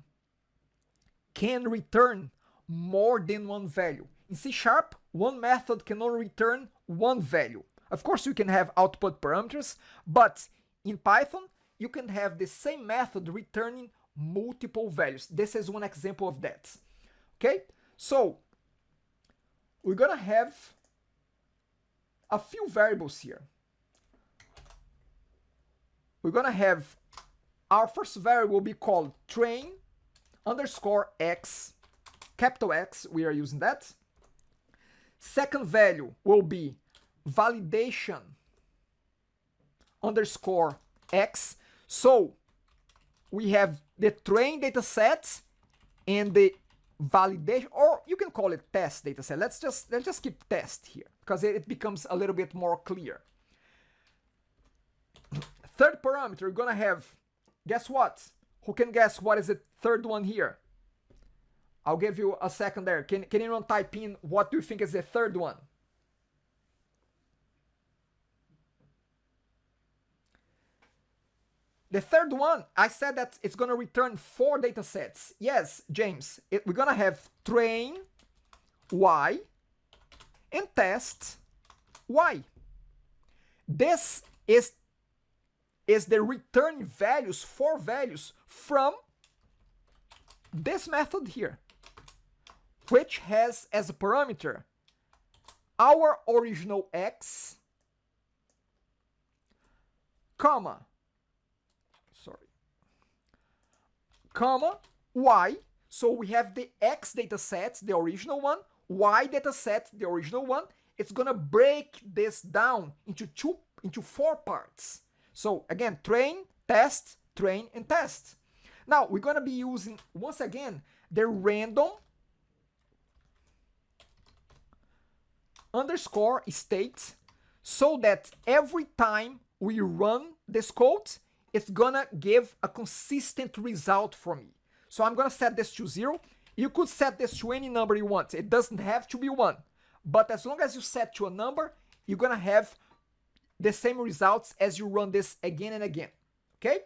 can return more than one value. In C#, one method can only return one value. Of course, you can have output parameters, but in Python, you can have the same method returning multiple values. This is one example of that. Okay, so we're gonna have a few variables here. We're gonna have our first variable will be called train underscore x, capital X, we are using that. Second value will be validation underscore x. So we have the train dataset and the validation, or you can call it test dataset. Let's just keep test here because it becomes a little bit more clear. Third parameter, you're gonna have, guess what? Who can guess what is the third one here? I'll give you a second there. Can anyone type in what do you think is the third one? The third one, I said that it's going to return 4 data sets. Yes, James, we're going to have train y and test y. This is the return values, 4 values from this method here, which has as a parameter our original x, comma y. So we have the x dataset, the original one, y dataset, the original one. It's gonna break this down into 4 parts. So again, train, test, train, and test. Now we're gonna be using once again the random underscore state, so that every time we run this code, it's gonna give a consistent result for me. So I'm gonna set this to 0. You could set this to any number you want. It doesn't have to be 1. But as long as you set to a number, you're gonna have the same results as you run this again and again. Okay?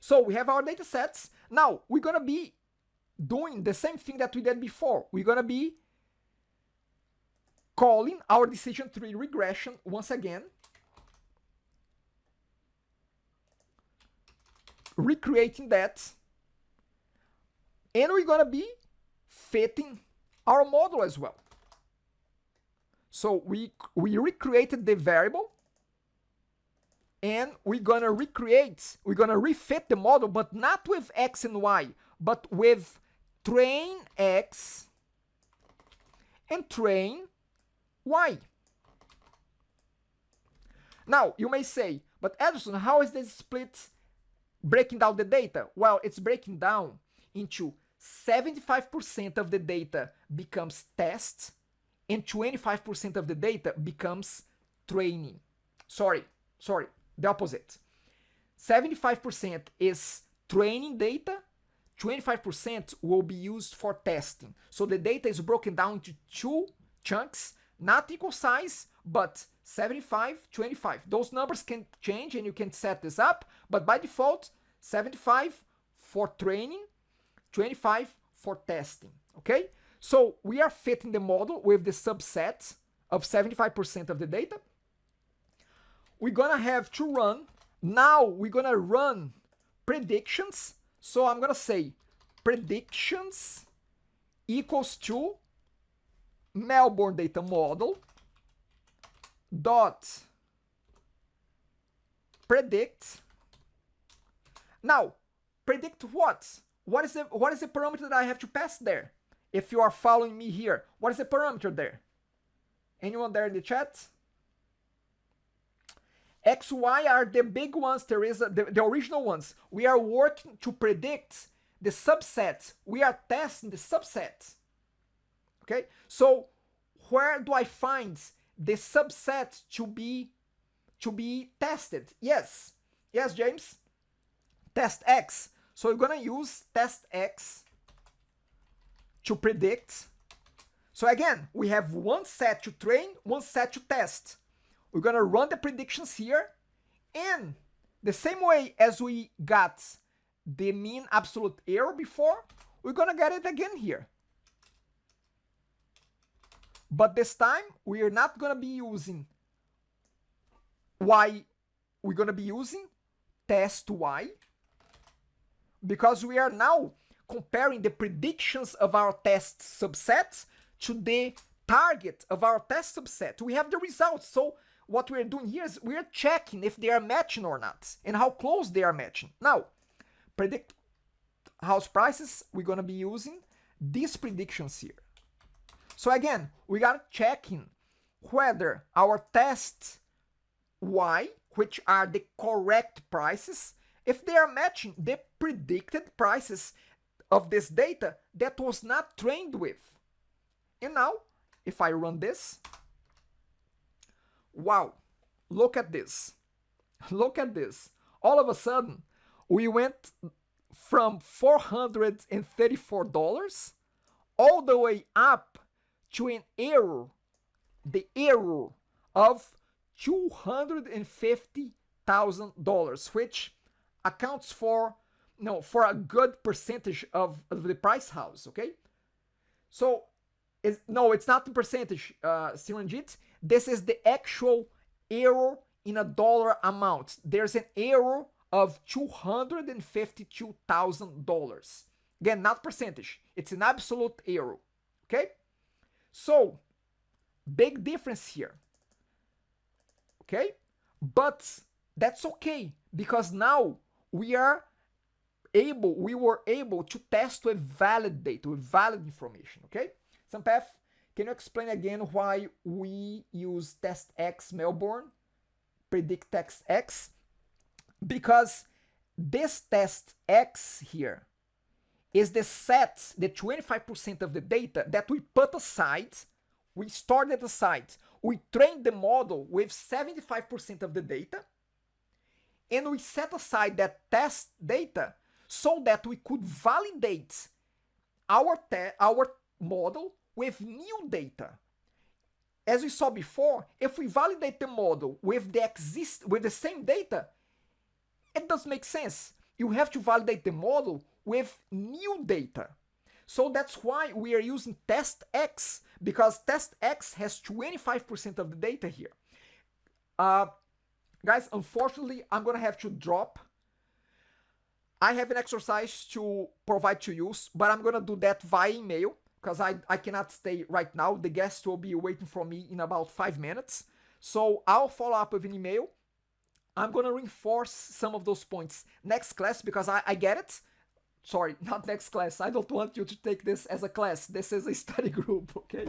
So we have our data sets. Now we're gonna be doing the same thing that we did before. We're gonna be calling our decision tree regression once again, recreating that, and we're gonna be fitting our model as well. So we recreated the variable, and we're gonna refit the model, but not with x and y, but with train x and train y. Now you may say, but Ederson, how is this split breaking down the data? Well, it's breaking down into 75% of the data becomes test and 25% of the data becomes training. Sorry, the opposite. 75% is training data, 25% will be used for testing. So the data is broken down into 2 chunks, not equal size, but 75, 25. Those numbers can change and you can set this up, but by default, 75 for training, 25 for testing, okay? So we are fitting the model with the subset of 75% of the data. We're gonna have to run, now we're gonna run predictions. So I'm gonna say predictions equals to Melbourne data model dot predict. Now predict what? What is the parameter that I have to pass there? If you are following me here, what is the parameter there? Anyone there in the chat? X, Y are the big ones. There is the original ones. We are working to predict the subset. We are testing the subset. Okay, so where do I find the subset to be tested? Yes, James. Test X. So you're gonna use test X to predict. So again, we have one set to train, one set to test. we're gonna run the predictions here, and the same way as we got the mean absolute error before, we're gonna get it again here. But this time, we are not gonna be using y, we're gonna be using test y, because we are now comparing the predictions of our test subsets to the target of our test subset. We have the results, so what we're doing here is we're checking if they are matching or not, and how close they are matching. Now, predict house prices, we're gonna be using these predictions here. So again, we are checking whether our test y, which are the correct prices, if they are matching the predicted prices of this data that was not trained with. And now, if I run this, wow, look at this. Look at this. All of a sudden, we went from $434 all the way up to an error, the error of $250,000, which accounts for a good percentage of the price house, okay? So, it's not the percentage, Siranjit. This is the actual error in a dollar amount. There's an error of $252,000. Again, not percentage. It's an absolute error, okay? So, big difference here, okay? But that's okay, because now we were able to test with valid data, with valid information, okay? Sampath, can you explain again why we use test X Melbourne, predict test X? Because this test X here is the set, the 25% of the data that we put aside, we stored it aside. We trained the model with 75% of the data, and we set aside that test data so that we could validate our model with new data. As we saw before, if we validate the model with the same data, it doesn't make sense. You have to validate the model with new data. So that's why we are using test X, because test X has 25% of the data here. Guys, unfortunately, I'm gonna have to drop. I have an exercise to provide to you, but I'm gonna do that via email, because I cannot stay right now. The guest will be waiting for me in about 5 minutes. So I'll follow up with an email. I'm gonna reinforce some of those points next class, because I get it. Sorry, not next class. I don't want you to take this as a class. This is a study group, okay?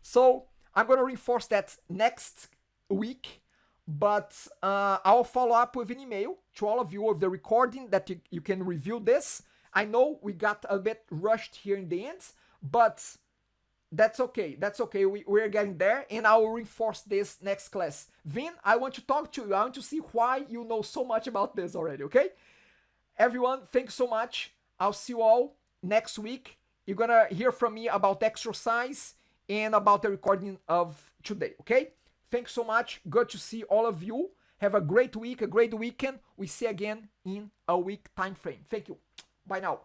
So I'm gonna reinforce that next week, but I'll follow up with an email to all of you of the recording that you can review this. I know we got a bit rushed here in the end, but that's okay. That's okay. We're getting there, and I will reinforce this next class. Vin, I want to talk to you. I want to see why you know so much about this already, okay? Everyone, thanks so much. I'll see you all next week. You're gonna hear from me about the exercise and about the recording of today, okay? Thanks so much. Good to see all of you. Have a great week, a great weekend. We see again in a week time frame. Thank you. Bye now.